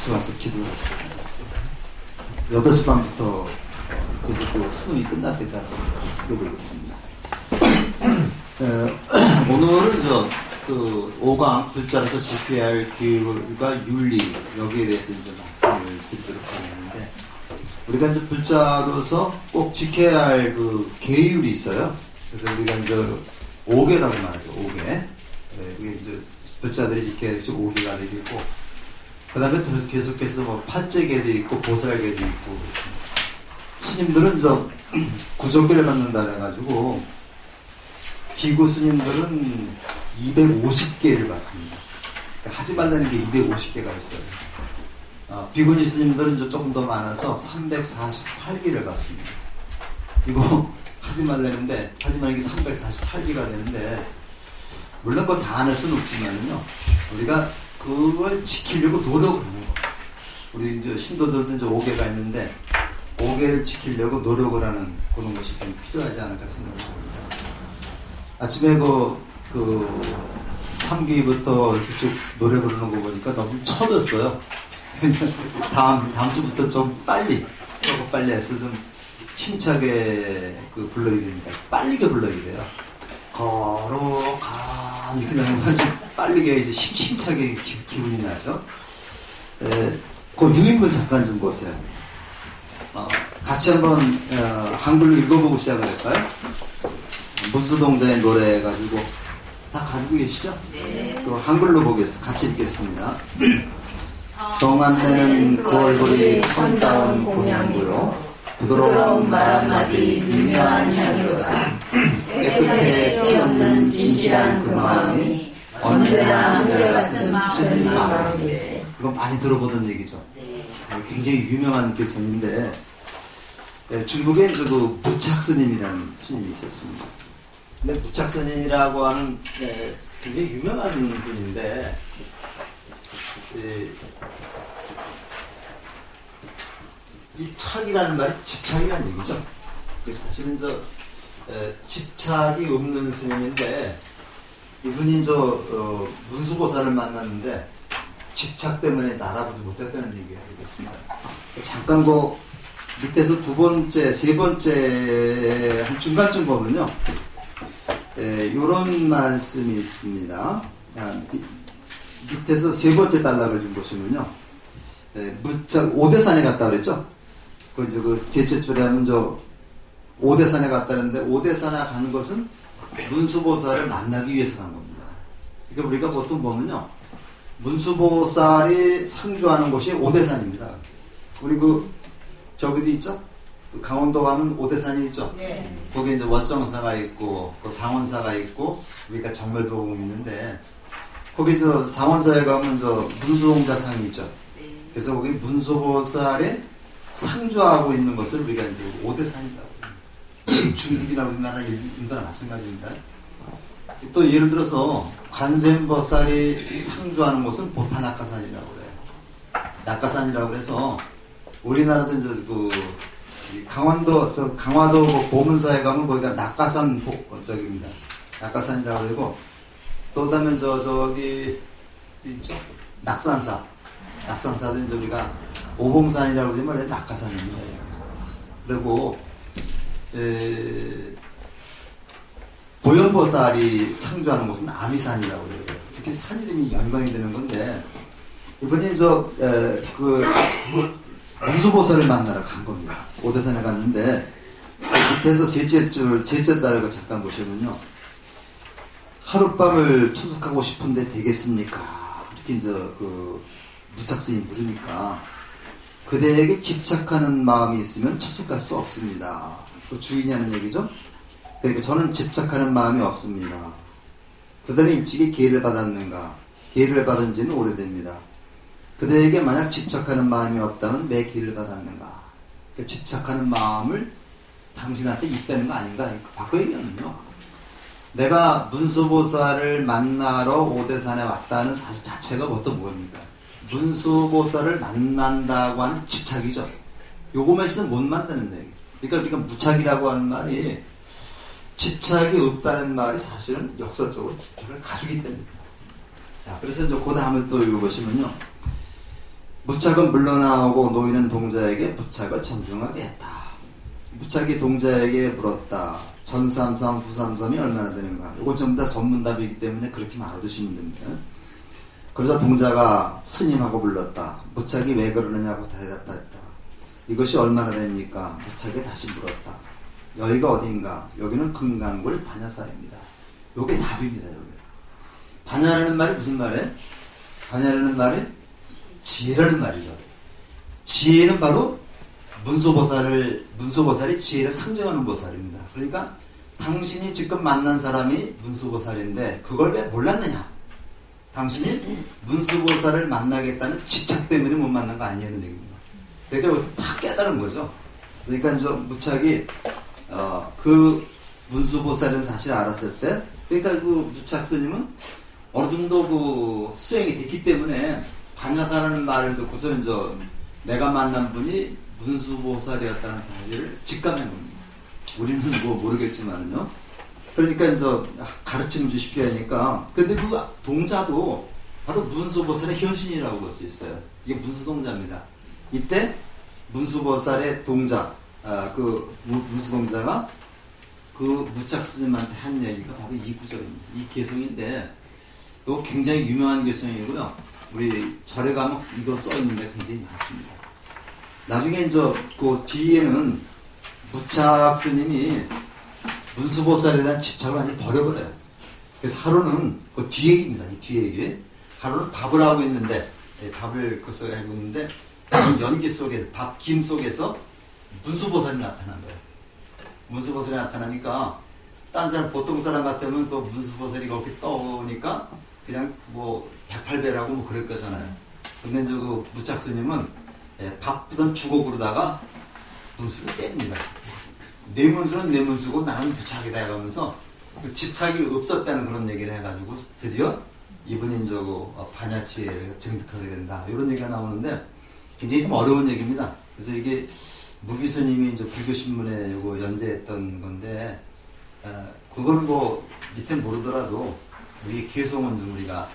같이 와서 기도를 하셨습니다. 8시 반부터 계속 또 수능이 끝날 때까지 기도를 있습니다. 오늘은 그 5강 불자로서 지켜야 할 규율과 윤리 여기에 대해서 이제 말씀을 드리도록 하겠는데, 우리가 이제 불자로서 꼭 지켜야 할 그 계율이 있어요. 그래서 우리가 이제 5계라고 말하죠. 5계. 그게 이제 불자들이 지켜야 할 5계가 되고, 그 다음에 계속해서 뭐 팔제계도 있고 보살계도 있고 그렇습니다. 스님들은 구족계를 받는다 그래가지고 비구 스님들은 250개를 받습니다. 그러니까 하지 말라는 게 250개가 있어요. 비구니 스님들은 조금 더 많아서 348개를 받습니다. 이거 하지 말라는데 하지 말라는 게 348개가 되는데, 물론 그거 다 안 할 수는 없지만요, 우리가 그걸 지키려고 노력을 하는 거. 우리 이제 신도들도 이제 5계가 있는데 5계를 지키려고 노력을 하는 그런 것이 좀 필요하지 않을까 생각합니다. 아침에 그 3기부터 이렇게 쭉 노래 부르는 거 보니까 너무 처졌어요. 다음 주부터 좀 빨리 해서 좀 힘차게 불러야 됩니다. 빠르게 불러야 돼요. 걸어가 이렇게 나오면 좀 빠르게 이제 힘차게 기분이 나죠. 그 유인물 잠깐 좀 보세요. 같이 한번 한글로 읽어보고 시작을 할까요? 문수동자의 노래 가지고 다 가지고 계시죠? 네. 또 한글로 보겠습니다. 같이 읽겠습니다. 성안내는 그 얼굴이 참다운 공양구로 부드러운 말 한마디 미묘한 향기로다. 깨끗해 띄없는 진실한 그 마음이 언제나 한결같은 마음일세. 이거 많이 들어보던 얘기죠. 굉장히 유명한 개성인데, 중국에 그 무착스님이라는 스님이 있었습니다. 근데 무착스님이라고 하는 굉장히 유명한 분인데, 이 착이라는 말이 집착이라는 얘기죠. 사실은 집착이 없는 스님인데, 이분이 문수보살을 만났는데 집착 때문에 알아보지 못했다는 얘기가 되겠습니다. 잠깐 밑에서 두 번째, 세 번째 한 중간쯤 보면요, 이런 말씀이 있습니다. 밑에서 세 번째 단락을 좀 보시면요, 무착 오대산에 갔다 그랬죠. 그 셋째 줄에 하면 오대산에 갔다는데, 오대산에 가는 것은 문수보살을 만나기 위해서 간 겁니다. 그러니까 우리가 보통 보면요, 문수보살이 상주하는 곳이 오대산입니다. 우리 저기도 있죠? 강원도 가면 오대산이 있죠? 네. 거기 이제 원정사가 있고, 상원사가 있고, 우리가 정멸도공이 있는데, 거기서 상원사에 가면 문수동자상이 있죠? 네. 그래서 거기 문수보살의 상주하고 있는 것을 우리가 이제 오대산이라고 합니다. 중국이나 우리나라, 인도나 마찬가지입니다. 또 예를 들어서 관세음보살이 상주하는 곳은 보타낙가산이라고 그래요. 낙가산이라고 해서, 우리나라도 이제 강화도 보문사에 가면 거기가 낙가산 저기입니다. 낙가산이라고 그러고, 또 그다음에 저기 있죠. 낙산사도 이제 우리가 오봉산이라고 그러면 낙가산입니다. 그리고 보현보살이 상주하는 곳은 아미산이라고 그래요. 이렇게 산 이름이 연관이 되는 건데, 이분이 문수보살을 만나러 간 겁니다. 오대산에 갔는데, 밑에서 셋째 달을 잠깐 보시면요, 하룻밤을 투숙하고 싶은데 되겠습니까? 이렇게 무착스님이 물으니까, 그대에게 집착하는 마음이 있으면 투숙할 수 없습니다. 그 주인이 하는 얘기죠. 그러니까 저는 집착하는 마음이 없습니다. 그들은 일찍이 기회를 받았는가? 기회를 받은 지는 오래됩니다. 그대에게 만약 집착하는 마음이 없다면 왜 기회를 받았는가? 그 집착하는 마음을 당신한테 있다는 거 아닌가? 바꿔 얘기하면요, 내가 문수보살을 만나러 오대산에 왔다는 사실 자체가 뭡니까? 문수보살을 만난다고 하는 집착이죠. 요거만 있으면 못 만드는 얘기. 그러니까 우리가 무착이라고 하는 말이, 집착이 없다는 말이 사실은 역설적으로 집착을 가지기 때문입니다. 자, 그래서 그 다음을 또 읽어보시면요, 부착은 물러나오고 놓이는 동자에게 부착을 전승하게 했다. 부착이 동자에게 물었다. 전삼삼 부삼삼이 얼마나 되는가. 이건 전부 다 전문답이기 때문에 그렇게 말아두시면 됩니다. 그러자 동자가 스님하고 불렀다. 부착이 왜 그러느냐고 대답했다. 이것이 얼마나 됩니까? 부착이 다시 물었다. 여기가 어디인가? 여기는 금강굴 반야사입니다. 요게 답입니다. 여기. 반야라는 말이 무슨 말이에요? 반야라는 말이 지혜라는 말이죠. 지혜는 바로 문수보살이 지혜를 상징하는 보살입니다. 그러니까 당신이 지금 만난 사람이 문수보살인데 그걸 왜 몰랐느냐? 당신이 문수보살을 만나겠다는 집착 때문에 못 만난 거 아니냐는 얘기입니다. 그러니까 여기서 다 깨달은 거죠. 그러니까 저 무착이 그 문수보살을 사실 알았을 때, 그러니까 그 무착 스님은 어느 정도 그 수행이 됐기 때문에 반야사라는 말을 듣고서 이제 내가 만난 분이 문수보살이었다는 사실을 직감한 겁니다. 우리는 뭐 모르겠지만요. 그러니까 이제 가르침 주십시오 하니까, 근데 그 동자도 바로 문수보살의 현신이라고 볼 수 있어요. 이게 문수동자입니다. 이때 문수보살의 동자, 그 문수동자가 그 무착스님한테 한 얘기가 바로 이 구절입니다. 이 개성인데 이거 굉장히 유명한 개성이고요. 우리 절에 가면 이거 써 있는데 굉장히 많습니다. 나중에 이제 그 뒤에는 무착스님이 문수보살에 대한 집착을 완전히 버려버려요. 그래서 하루는 그 뒤에 얘기입니다. 이 뒤에 얘기. 하루는 밥을 하고 있는데, 밥을 거기서 하고 있는데 연기 속에, 밥 김 속에서 문수보살이 나타난 거예요. 문수보살이 나타나니까 딴 사람, 보통 사람 같으면 그 문수보살이 그렇게 떠오니까 그냥 뭐 108배라고 뭐 그럴 거잖아요. 근데 저 그 무착스님은 밥부던 주걱으로다가 문수를 뗍니다. 내 문수는 내 문수고 나는 부착이다 해가면서 그 집착이 없었다는 그런 얘기를 해가지고 드디어 이분이 저거 반야치를 증득하게 된다. 이런 얘기가 나오는데 굉장히 좀 어려운 얘기입니다. 그래서 이게 무비스님이 이제 불교신문에 요거 연재했던 건데, 그거는 뭐 밑에 모르더라도 우리 개성은 좀 우리가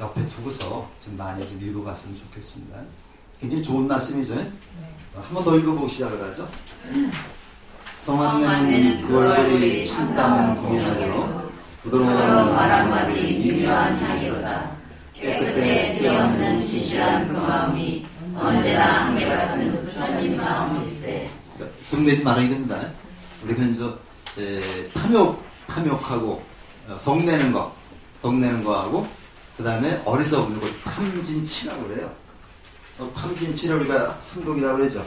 옆에 두고서 좀 많이 좀 읽어봤으면 좋겠습니다. 굉장히 좋은 말씀이죠. 네. 한 번 더 읽어보고 시작을 하죠. 성안내는 그 얼굴이 참담한 공연으로 부드러운 말 한마디 미묘한 향기로다. 깨끗해 뒤없는 진실한 그 마음이 언제나 한결같은 부처님 마음일세. 성내지 말아야 됩니다. 우리가 이제 탐욕하고 성내는 거하고 그 다음에 어리석은 거 탐진치라고 그래요. 탐진치를 우리가 삼독이라고 그러죠.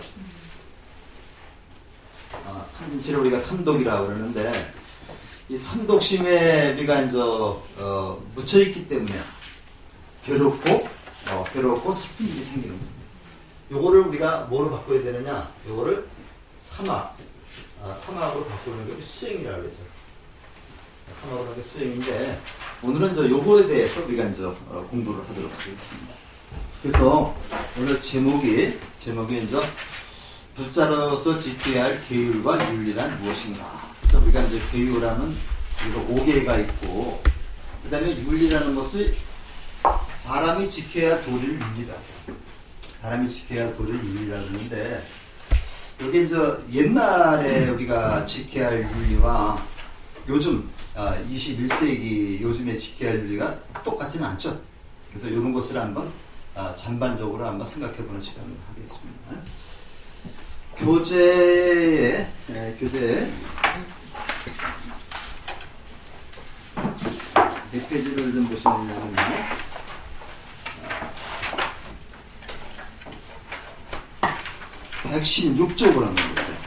탐진치를 우리가 삼독이라고 그러는데, 이 삼독심에 우리가 이제 묻혀있기 때문에 괴롭고 슬픈 일이 생기는 겁니다. 요거를 우리가 뭐로 바꿔야 되느냐? 요거를 사막으로 바꾸는 게 수행이라고 그러죠. 사막으로 하는 게 수행인데, 오늘은 저 요거에 대해서 우리가 이제 공부를 하도록 하겠습니다. 그래서 오늘 제목이 이제 부자로서 지켜야 할 계율과 윤리란 무엇인가. 그래서 우리가 이제 계율하는 이거 5개가 있고, 그 다음에 윤리라는 것이 사람이 지켜야 할 도리를 윤리라고. 사람이 지켜야 할 도리를 윤리라고 하는데, 여기 이제 옛날에 우리가 지켜야 할 윤리와 요즘 21세기 요즘에 지켜야 할 윤리가 똑같지는 않죠. 그래서 이런 것을 한번 전반적으로 한번 생각해보는 시간을 하겠습니다. 교재에 몇 페이지를 좀 보시면요. 116쪽으로 한번 보세요.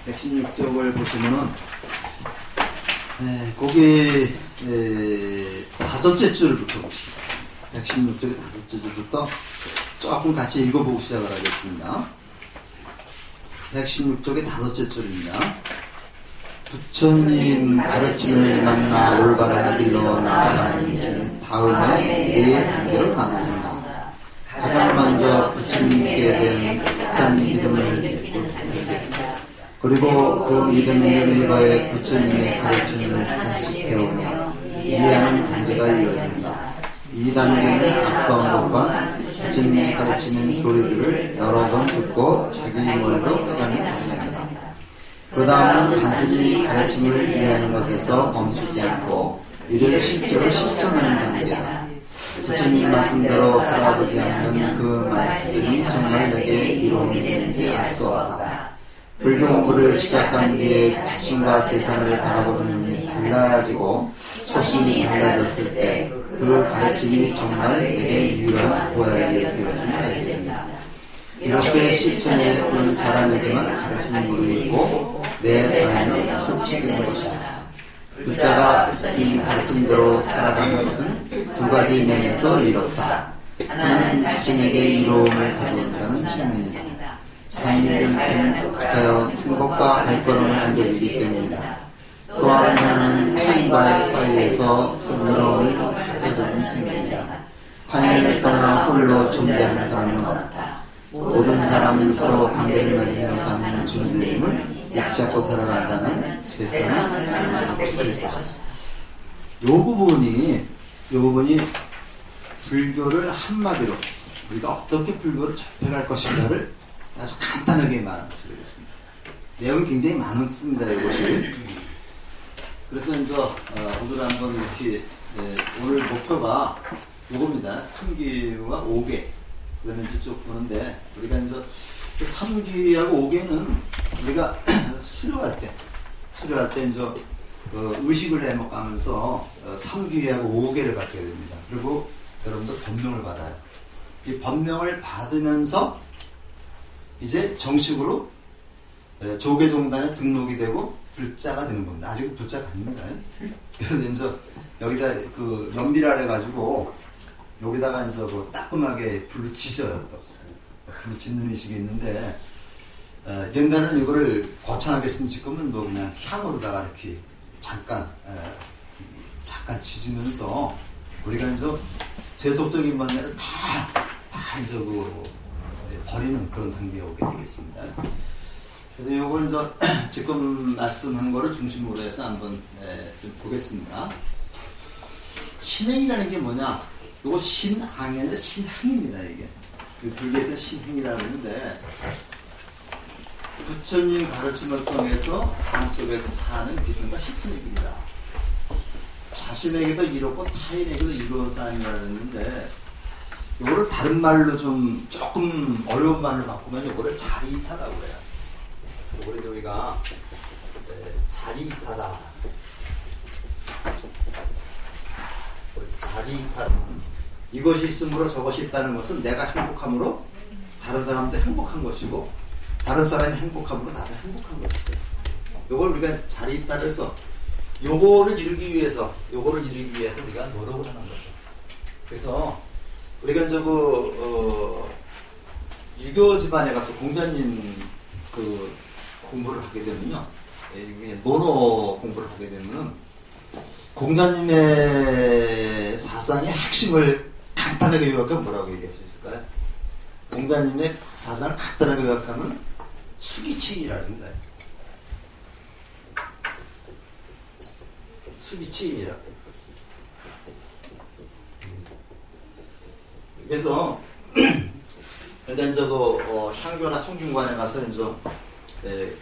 116쪽을 보시면은, 거기, 5째 줄부터 봅시다. 116쪽의 5째 줄부터 조금 같이 읽어보고 시작을 하겠습니다. 116쪽의 5째 줄입니다. 부처님 가르침을 만나 올바른 길로 나아가는 일은 다음에 네 단계로 나눠진다. 가장 먼저 부처님께 대한 깨끗한 믿음을 느끼는 단계가 있다. 그리고 그 믿음의 의거에 부처님의 가르침을 다시 배우며 이해하는 단계가 이어진다. 이 이 단계는 앞서 것과 부처님이 가르치는 교리들을 여러 번 듣고 자기 힘으로 깨닫는 단계입니다. 그 다음은 단순히 가르침을 이해하는 것에서 멈추지 않고 이를 실제로 실천하는 단계다. 부처님 말씀대로 살아보지 않으면 그 말씀이 정말 내게 이로움이 되는지 알 수 없다. 불교 공부를 시작한 뒤에 자신과 세상을 바라보는 눈이 달라지고 초심이 달라졌을 때 그 가르침이 정말 내게 유일한 보약이 되었음을 알게 됩니다. 이렇게 실천해 본 사람에게만 가르침이 무르익고 내 삶이 성취되는 것이다. 부자가 부처님 가르침대로 살아가는 것은 두 가지 면에서 이렇다. 하나는 자신에게 이로움을 가져온다는 측면이다. 삶의 형태는 똑같아요. 행복과 발걸음을 한 적이기 때문이다. 또 하나는 타인과의 사이에서 서러움을 가져오는 측면이다. 타인을 떠나 홀로 존재하는 사람은 없다. 모든 사람은 서로 관계를 맺으며 사는 존재임을 약잡고 살아간다면 세상은 삶을 바꾸겠다. 요 부분이 불교를 한마디로 우리가 어떻게 불교를 접해갈 것인가를 아주 간단하게 말씀드리겠습니다. 내용이 굉장히 많습니다. 이것이. 그래서 이제 오늘 한번 이렇게 오늘 목표가 요겁니다. 3기와 5개. 그다음에 이제 쭉 보는데 우리가 이제 3기하고 5개는 우리가 수료할 때 이제 의식을 해먹으면서 3기하고 5개를 받게 됩니다. 그리고 여러분들 법명을 받아요. 이 법명을 받으면서 이제 정식으로 조계종단에 등록이 되고 불자가 되는 겁니다. 아직은 불자가 아닙니다. 그래서 이제 여기다 그 연비라 해가지고 여기다가 이제 그 따끔하게 불을 지져요. 또 불을 짓는 의식이 있는데 옛날에는 이거를 거창하게 쓰면 지금은 뭐 그냥 향으로다가 이렇게 잠깐 지지면서 우리가 이제 세속적인 번뇌를 다 이제 그 버리는 그런 단계에 오게 되겠습니다. 그래서 요건 이제 지금 말씀한 거를 중심으로 해서 한번 좀 보겠습니다. 신행이라는 게 뭐냐? 요거 신항이 아니라 신행입니다. 이게 불교에서 신행이라고 하는데 부처님 가르침을 통해서 삶 속에서 사는 믿음과 실천의 길이다. 자신에게도 이롭고 타인에게도 이로운 삶이라고 했는데 요거를 다른 말로 좀 조금 어려운 말로 바꾸면 요거를 자리이타라고 해요. 요거를 우리가 자리이타다. 자리이타. 이것이 있으므로 저것이 있다는 것은 내가 행복함으로 다른 사람도 행복한 것이고 다른 사람이 행복함으로 나도 행복한 것이죠. 요걸 우리가 자리이타를 해서 요거를 이루기 위해서 우리가 노력을 하는 거죠. 그래서 우리가 이제 유교 집안에 가서 공자님 그 공부를 하게 되면요, 논어 공부를 하게 되면은 공자님의 사상의 핵심을 간단하게 요약하면 뭐라고 얘기할 수 있을까요? 공자님의 사상을 간단하게 요약하면 수기치인이라는 거예요. 수기치인이라. 그래서 일단 저거 향교나 송균관에 가서 이제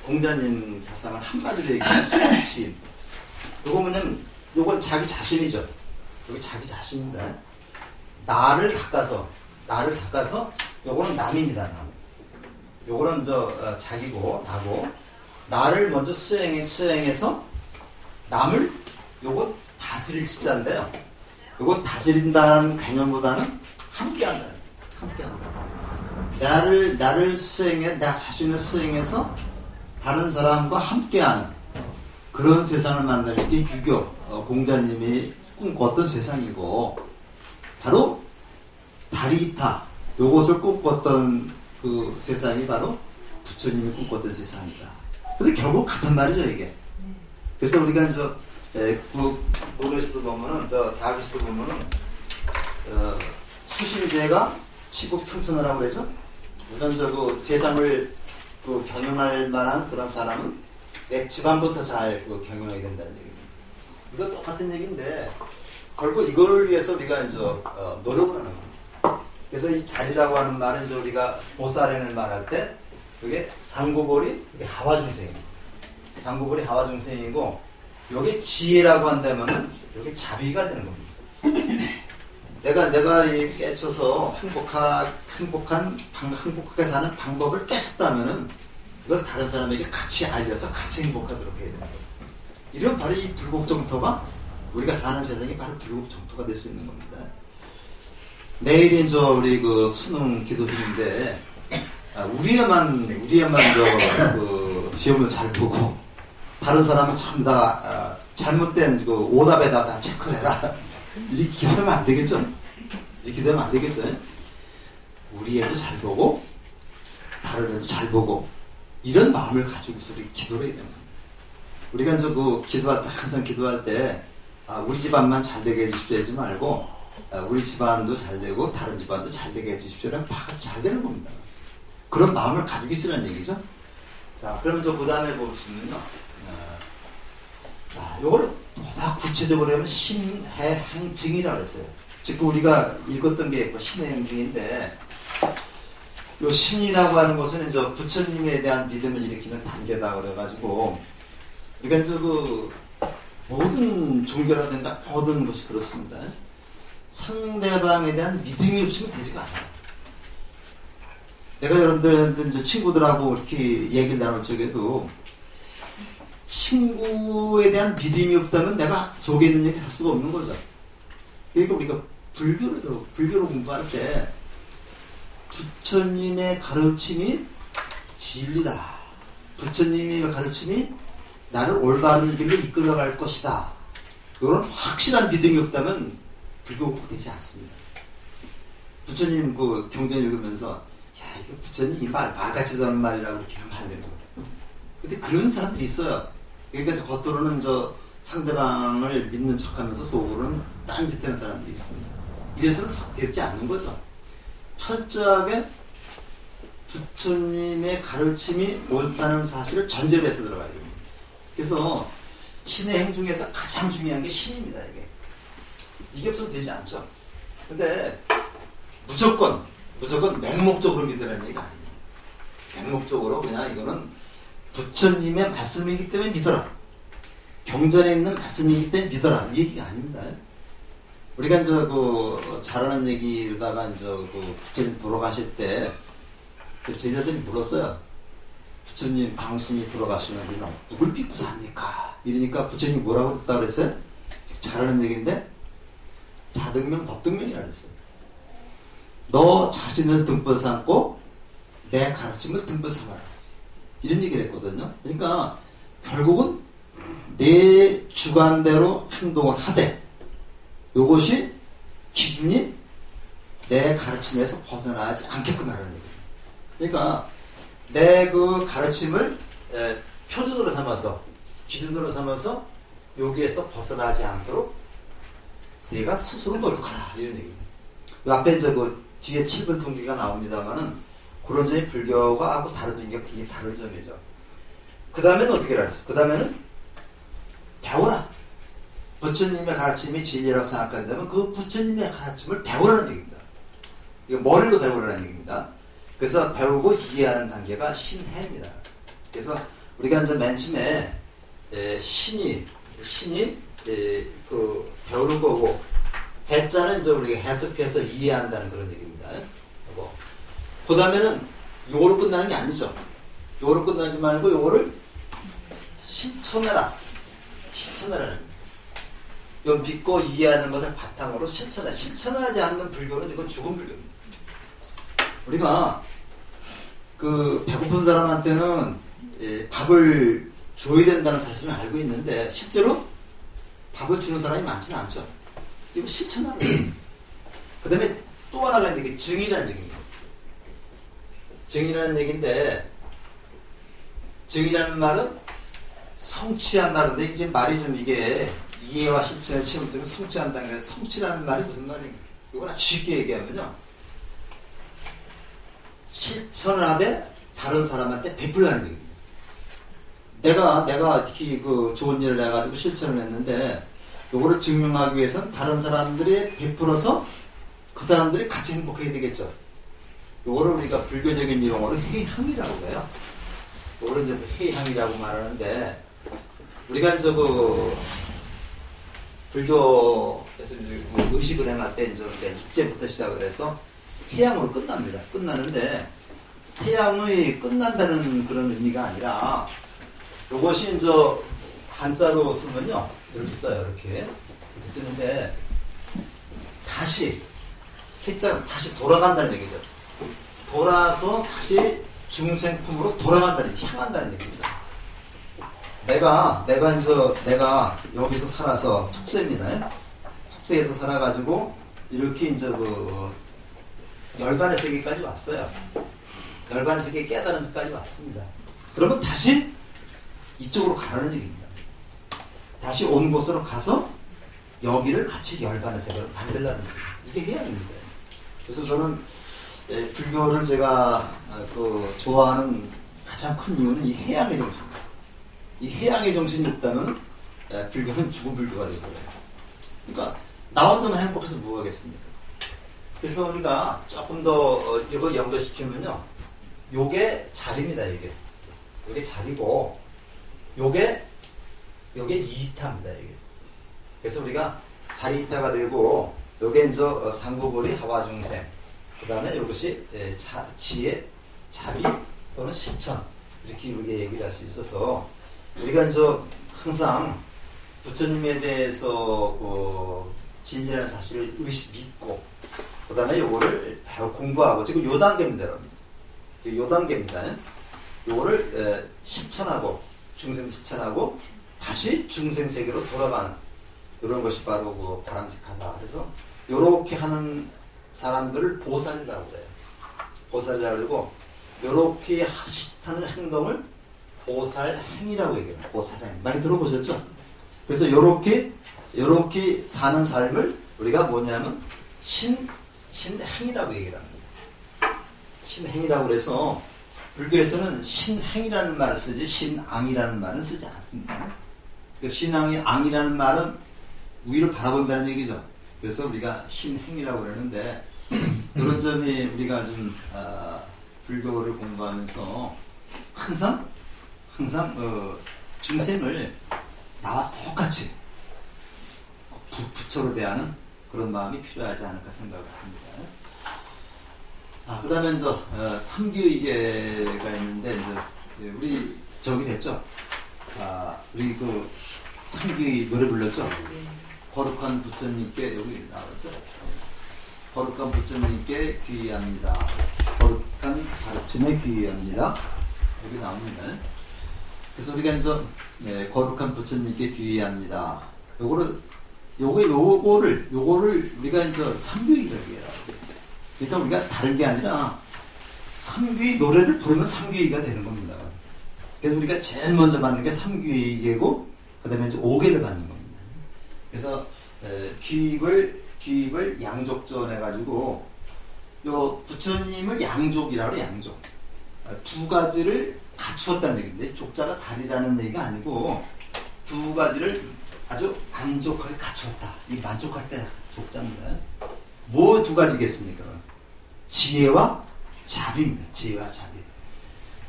공자님 사상을 한마디로 얘기하면 수기치인. 요거 뭐냐면 요건 자기 자신이죠. 여기 자기 자신입니다. 나를 닦아서 요거는 남입니다. 남. 요거는 자기고 나고 나를 먼저 수행해서 남을 요거 다스릴 지자인데요. 요거 다스린다는 개념보다는 함께한다. 나를 나 자신을 수행해서 다른 사람과 함께하는 그런 세상을 만드는 게 유교 공자님이 꿈꿨던 세상이고 바로 다리이타 요것을 꿈꿨던 그 세상이 바로 부처님이 꿈꿨던 세상이다. 근데 결국 같은 말이죠 이게. 그래서 우리가 이제 그 노래에서도 보면은 다비스도 보면은 수신제가 치국평천하라고 그러죠. 우선 그 세상을 그 경영할 만한 그런 사람은 내 집안부터 잘 그 경영해야 된다는 얘기입니다. 이거 똑같은 얘기인데 걸고 이거를 위해서 우리가 이제 노력을 하는 겁니다. 그래서 이 자리라고 하는 말은 이제 우리가 보살행을 말할 때 이게 상고볼이 하와중생입니다. 상고볼이 하와중생이고 여기 지혜라고 한다면은 여기 자비가 되는 겁니다. 내가 이 깨쳐서 행복하게 사는 방법을 깨쳤다면은 이걸 다른 사람에게 같이 알려서 같이 행복하도록 해야 됩니다. 이런 바로 이 불국정토가 우리가 사는 세상이 바로 불국정토가 될 수 있는 겁니다. 내일이 우리 그 수능 기도중인데 우리야만 그 시험을 잘 보고 다른 사람은 전부 다 잘못된 그 오답에다 다 체크를 해라. 이렇게 기도하면 안 되겠죠? 이렇게 기도하면 안 되겠죠? 우리 애도 잘 보고 다른 애도 잘 보고 이런 마음을 가지고서 우리 기도를 해야 됩니다. 우리가 이제 그 기도할 때 항상 기도할 때 우리 집안만 잘 되게 해주십시오 하지 말고 우리 집안도 잘 되고 다른 집안도 잘 되게 해주십시오라면 다 같이 잘 되는 겁니다. 그런 마음을 가지고 있으라는 얘기죠. 자, 그럼 그 다음에 보시면요. 자, 요거를 보다 구체적으로 하면 신해행증이라고 했어요. 즉, 우리가 읽었던 게 신해행증인데, 요 신이라고 하는 것은 이제 부처님에 대한 믿음을 일으키는 단계다 그래가지고, 우리가 이제 모든 종교라든가 모든 것이 그렇습니다. 상대방에 대한 믿음이 없으면 되지가 않아요. 내가 여러분들 이제 친구들하고 이렇게 얘기를 나눌 적에도 친구에 대한 믿음이 없다면 내가 속에 있는 얘기 할 수가 없는 거죠. 그러니까 우리가 불교를 공부할 때 부처님의 가르침이 진리다. 부처님의 가르침이 나를 올바른 길로 이끌어갈 것이다. 이런 확실한 믿음이 없다면 불교가 되지 않습니다. 부처님 그 경전 읽으면서 야, 이거 부처님 이 말같지도 않은 말이라고 이렇게 하면 안 되는 거예요. 근데 그런 사람들이 있어요. 그러니까 겉으로는 상대방을 믿는 척 하면서 속으로는 딴짓 하는 사람들이 있습니다. 이래서는 되지 않는 거죠. 철저하게 부처님의 가르침이 옳다는 사실을 전제로 해서 들어가야 됩니다. 그래서 신의 행 중에서 가장 중요한 게 신입니다. 이게 없어도 되지 않죠. 근데 무조건 맹목적으로 믿으라는 얘기가 아닙니다. 맹목적으로 그냥 이거는 부처님의 말씀이기 때문에 믿어라. 경전에 있는 말씀이기 때문에 믿어라. 이 얘기가 아닙니다. 우리가 잘하는 얘기로다가 부처님 돌아가실 때 제자들이 물었어요. 부처님 당신이 돌아가시면 우리는 누굴 믿고 삽니까? 이러니까 부처님이 뭐라고 했다 그랬어요? 잘하는 얘기인데 자등명 법등명이라 그랬어요. 너 자신을 등불 삼고 내 가르침을 등불 삼아라. 이런 얘기를 했거든요. 그러니까 결국은 내 주관대로 행동을 하되 이것이 기준이 내 가르침에서 벗어나지 않게끔 하라는 얘기예요. 그러니까 내 그 가르침을 표준으로 삼아서 기준으로 삼아서 여기에서 벗어나지 않도록 네가 스스로 노력하라 이런 얘기입니다. 앞에 뒤에 7번 통지가 나옵니다만은 그런 점이 불교가 하고 다른 점이 굉장히 다른 점이죠. 그 다음에는 어떻게 알았어요? 그 다음에는 배워라. 부처님의 가르침이 진리라고 생각한다면 그 부처님의 가르침을 배우라는 얘기입니다. 이거 머리로 배우라는 얘기입니다. 그래서 배우고 이해하는 단계가 신해입니다. 그래서 우리가 이제 맨 처음에 신이 그 배우는 거고 해자는 이제 우리가 해석해서 이해한다는 그런 얘기입니다. 그 다음에는 요거로 끝나는 게 아니죠. 요거로 끝나지 말고 요거를 실천해라. 실천해라는 요 믿고 이해하는 것을 바탕으로 실천해. 실천하지 않는 불교는 이건 죽은 불교입니다. 우리가 그 배고픈 사람한테는 밥을 줘야 된다는 사실을 알고 있는데 실제로 밥을 주는 사람이 많지는 않죠. 이거 실천하는 거예요. 그 다음에 또 하나가 있는데 이게 증이라는 얘기입니다. 증이라는 얘기인데 증이라는 말은 성취한다는데 이제 말이 좀 이게 이해와 실천의 체험 때문에 성취한다는 게 성취라는 말이 무슨 말인가? 이거 아주 쉽게 얘기하면요. 실천을 하되 다른 사람한테 베풀라는 얘기입니다. 내가 특히 그 좋은 일을 해가지고 실천을 했는데 요거를 증명하기 위해서는 다른 사람들이 베풀어서 그 사람들이 같이 행복해야 되겠죠. 요거를 우리가 불교적인 용어로 해향이라고 해요. 요거를 이제 해향이라고 말하는데, 우리가 이제 불교에서 이제 의식을 행할 때 이제 입제부터 시작을 해서 해향으로 끝납니다. 끝나는데, 해향의 끝난다는 그런 의미가 아니라, 요것이 이제 한자로 쓰면요, 이렇게 써요. 이렇게 쓰는데, 다시 해자가 다시 돌아간다는 얘기죠. 돌아서 다시 중생품으로 돌아간다는 얘기, 향한다는 얘기입니다. 내가 여기서 살아서 속세입니다. 속세에서 살아가지고 이렇게 이제 열반의 세계까지 왔어요. 열반의 세계 깨달은 데까지 왔습니다. 그러면 다시 이쪽으로 가라는 얘기입니다. 다시 온 곳으로 가서 여기를 같이 열반의 세계로 만들라는 얘기입니다. 이게 해양입니다. 그래서 저는 불교를 제가 좋아하는 가장 큰 이유는 이 해양의 정신입니다. 이 해양의 정신이 없다면 불교는 죽은 불교가 되거든요. 그러니까 나 혼자만 행복해서 뭐 하겠습니까? 그래서 우리가 조금 더 이거 연결시키면요, 요게 자리입니다. 요게 자리고, 요게 이타입니다. 이게. 그래서 우리가 자리 이타가 되고, 요게 이제 상고거리 하와중생, 그 다음에 이것이 지혜, 자비 또는 실천, 이렇게 우리가 얘기를 할 수 있어서, 우리가 이제 항상 부처님에 대해서 진리라는 사실을 믿고, 그 다음에 요거를 바로 공부하고, 지금 요 단계입니다, 여러분. 요 단계입니다. 요거를 실천하고, 중생 실천하고, 다시 중생 세계로 돌아가는, 이런 것이 바로 바람직하다. 그래서 요렇게 하는 사람들을 보살이라고 해요. 보살이라고 그러고, 요렇게 하는 행동을 보살행이라고 얘기해요. 보살행. 많이 들어보셨죠? 그래서 요렇게 사는 삶을 우리가 뭐냐면 신행이라고 얘기를 합니다. 신행이라고 그래서 불교에서는 신행이라는 말을 쓰지 신앙이라는 말은 쓰지 않습니다. 그 신앙이라는 말은 위로 바라본다는 얘기죠. 그래서 우리가 신행이라고 그러는데, 그런 점이 우리가 좀 불교를 공부하면서 항상 중생을 나와 똑같이 부처로 대하는 그런 마음이 필요하지 않을까 생각을 합니다. 자, 그 다음에 이제 삼귀의계가 있는데, 이제 우리 저기 됐죠. 우리 삼귀의 노래 불렀죠. 거룩한 부처님께, 여기 나왔죠. 거룩한 부처님께 귀의합니다. 거룩한 가르침에 귀의합니다. 여기 나옵니다. 그래서 우리가 이제 거룩한 부처님께 귀의합니다. 요거를 우리가 이제 삼귀의라고 해요. 그러니까 우리가 다른 게 아니라 삼귀의 노래를 부르면 삼귀의가 되는 겁니다. 그래서 우리가 제일 먼저 받는 게 삼귀의고, 그 다음에 이제 5개를 받는 겁니다. 그래서 귀입을 양족전 해가지고, 요 부처님을 양족이라고 해요. 양족. 두 가지를 갖추었다는 얘기인데, 족자가 다리라는 얘기가 아니고 두 가지를 아주 만족하게 갖추었다. 이 만족할 때 족자입니다. 뭐 두 가지겠습니까? 지혜와 자비입니다. 지혜와 자비.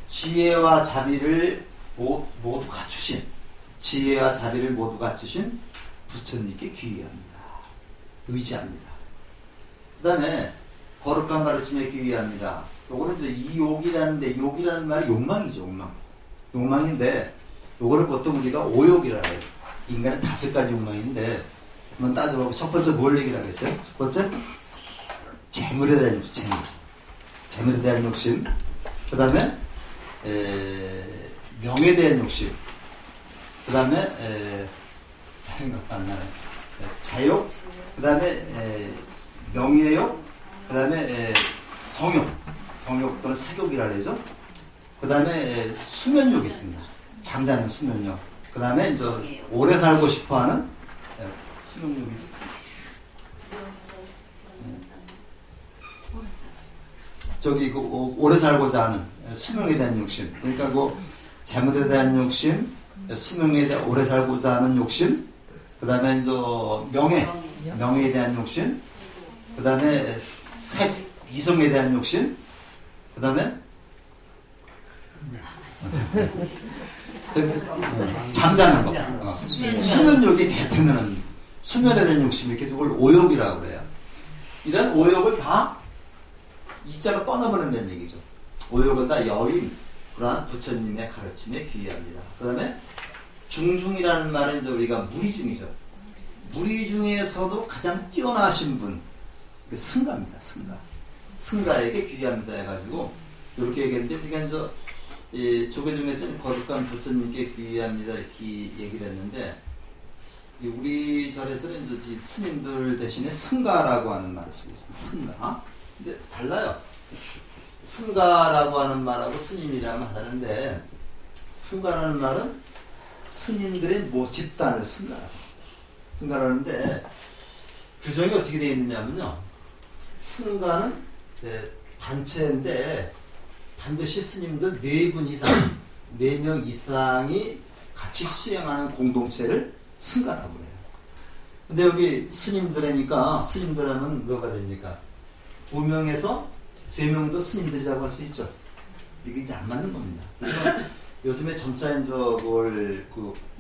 지혜와 자비를 모두 갖추신, 지혜와 자비를 모두 갖추신 부처님께 귀의합니다. 의지합니다. 그 다음에 거룩한 가르침에 귀의합니다. 요거는 이제 이욕이라는데, 욕이라는 말이 욕망이죠. 욕망인데, 요거를 보통 우리가 오욕이라고 해요. 인간은 5가지 욕망인데, 한번 따져보고, 첫 번째 뭘 얘기를 하겠어요? 첫 번째, 재물에 대한 욕심. 재물에 대한 욕심. 그 다음에 명예에 대한 욕심. 그 다음에 생각도 안 나네. 자욕. 그 다음에 명예욕. 그 다음에 성욕 또는 사욕이라 그러죠. 그 다음에 수면욕이 있습니다. 잠자는 수면욕. 그 다음에 이제 오래 살고 싶어하는 수면욕이죠. 저기 오래 살고자 하는 수명에 대한 욕심. 그러니까 재물에 대한 욕심, 수명에 대한 오래 살고자 하는 욕심, 그 다음에 명예에 대한 욕심, 그 다음에 이성에 대한 욕심, 그 다음에 잠자는 거. 수면욕이 대표는 수면에 대한 욕심, 이렇게 해서 그걸 오욕이라고 그래요. 이런 오욕을 다 이자로 떠나버린다는 얘기죠. 오욕은 다 여인, 그러한 부처님의 가르침에 귀의합니다. 그 다음에 중중이라는 말은 이제 우리가 무리중이죠. 무리 중에서도 가장 뛰어나신 분, 승가입니다. 승가에게 귀의합니다 해가지고 이렇게 얘기했는데, 우리가 이제 조계 중에서 거룩한 부처님께 귀의합니다 이렇게 얘기를 했는데, 우리 절에서는 이제 스님들 대신에 승가라고 하는 말을 쓰고 있습니다. 승가. 근데 달라요. 승가라고 하는 말하고 스님이라고 하는데, 승가라는 말은 스님들의 집단을 승가라는데, 규정이 어떻게 되어 있느냐면요, 승가는 단체인데 반드시 스님들 4분 이상, 4명 이상이 같이 수행하는 공동체를 승가라고 해요. 근데 여기 스님들이니까, 스님들하면 뭐가 됩니까? 2명에서 3명도 스님들이라고 할 수 있죠. 이게 이제 안 맞는 겁니다. 그래서 요즘에 점차 이제 뭘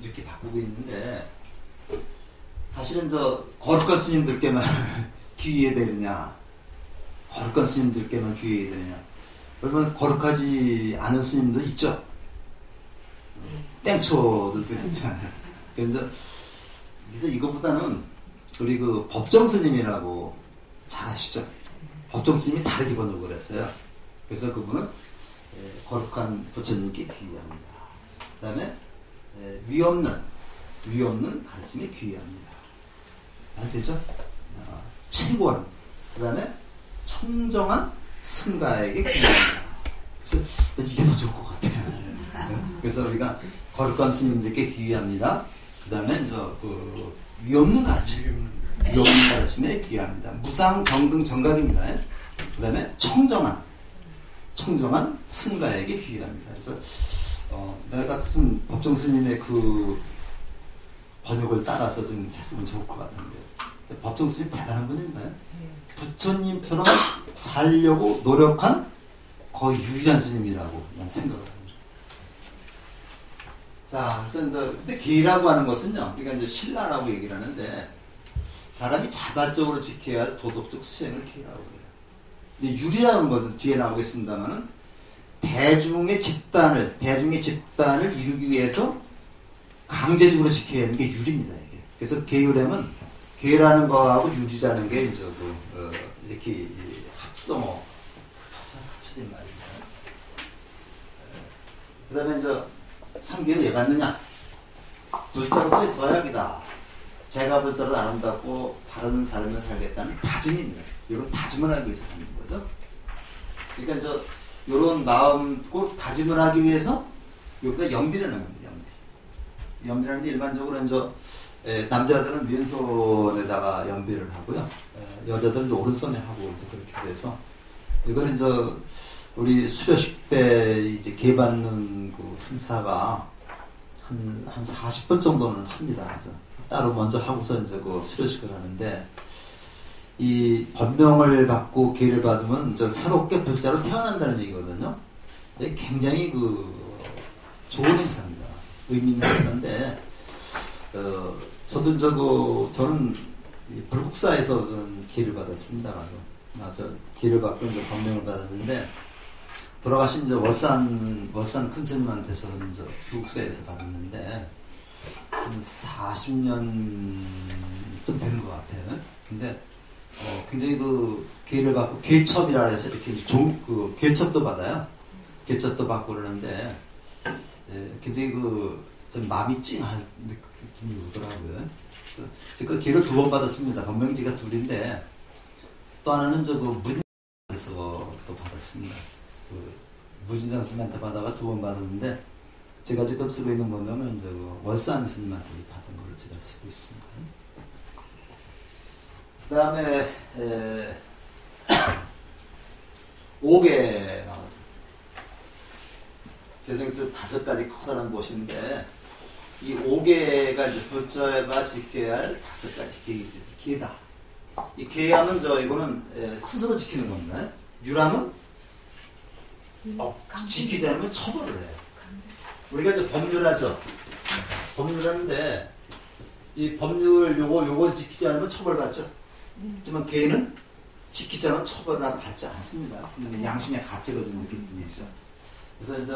이렇게 바꾸고 있는데, 사실은 거룩한 스님들께만 귀의해야 되느냐, 거룩한 스님들께만 귀의해야 되느냐. 그러면 거룩하지 않은 스님도 있죠. 땡초들도 있잖아요. 그래서 이것보다는 우리 법정 스님이라고 잘 아시죠? 법정 스님이 다르게 번역을 했어요. 그래서 그분은 거룩한 부처님께 귀의합니다. 그 다음에 위없는 가르침에 귀의합니다. 알겠죠? 최고한, 그 다음에 청정한 승가에게 귀의합니다. 그래서 이게 더 좋을 것 같아요. 그래서 우리가 거룩한 스님들께 귀의합니다. 그 다음에 위없는 가르침에 귀의합니다. 무상, 경등, 정각입니다. 그 다음에 청정한 승가에게 귀의합니다. 그래서 내가 같은 법정 스님의 번역을 따라서 좀 했으면 좋을 것 같은데, 법정 스님 대단한 분인가요? 부처님처럼 살려고 노력한 거의 유일한 스님이라고 생각을 합니다. 자, 그래서 근데 계라고 하는 것은요, 그러니까 이제 신라라고 얘기를 하는데, 사람이 자발적으로 지켜야 도덕적 수행을 계라고 해요. 근데 유리라는 것은 뒤에 나오겠습니다만은, 대중의 집단을 이루기 위해서 강제적으로 지켜야 하는 게 유리입니다. 이게. 그래서 계율에는 계라는 거하고 유리라는 게 이제 이렇게 합쳐진 말입니다. 그 다음에 이제 상계를 왜 받느냐? 불자로서의 서약이다. 제가 불자로 아름답고 바른 삶을 살겠다는 다짐입니다. 이런 다짐을 하기 위해서 하는 거죠. 그러니까 이제 이런 마음 꼭 다짐을 하기 위해서 여기다 연비를 하는 겁니다. 연비라는데 일반적으로 이제 남자들은 왼손에다가 연비를 하고요. 여자들은 오른손에 하고 이제 그렇게 돼서, 이거는 이제 우리 수료식 때 이제 계받는 행사가 한 40분 정도는 합니다. 그래서 따로 먼저 하고서 이제 수료식을 하는데, 이 법명을 받고 계를 받으면 새롭게 불자로 태어난다는 얘기거든요. 굉장히 좋은 행사입니다. 의미 있는 행사인데, 저는 불국사에서 저는 계를 받았습니다. 계를 받고 이제 법명을 받았는데, 돌아가신 이제 월산 큰 스님한테서는 이제 불국사에서 받았는데, 한 40년 좀 되는 것 같아요. 근데 굉장히 계를 받고 계첩이라 해서 이렇게 계첩도 받아요. 계첩도 받고 그러는데, 굉장히 좀 마음이 찡한 느낌이 오더라고요. 그래서 제가 계를 2번 받았습니다. 법명지가 2인데, 또 하나는 무진장에서 또 받았습니다. 무진장 스님한테 받아가 2번 받았는데, 제가 지금 쓰고 있는 법명은 월산 스님한테 받은 걸 제가 쓰고 있습니다. 그 다음에 5개 나왔습니다. 세상에 좀 5가지 커다란 곳인데, 이 5개가 이제 부자가 지켜야 할 5가지 계다. 이 계하면 이거는 스스로 지키는 겁니다. 유람은 지키지 않으면 처벌을 해요. 우리가 이제 법률하죠. 법률하는데 이 법률 요걸 지키지 않으면 처벌받죠. 하지만 개는 지키지 않으면 처벌을 받지 않습니다. 양심의 가치거든요. 그런 분이죠. 그래서 이제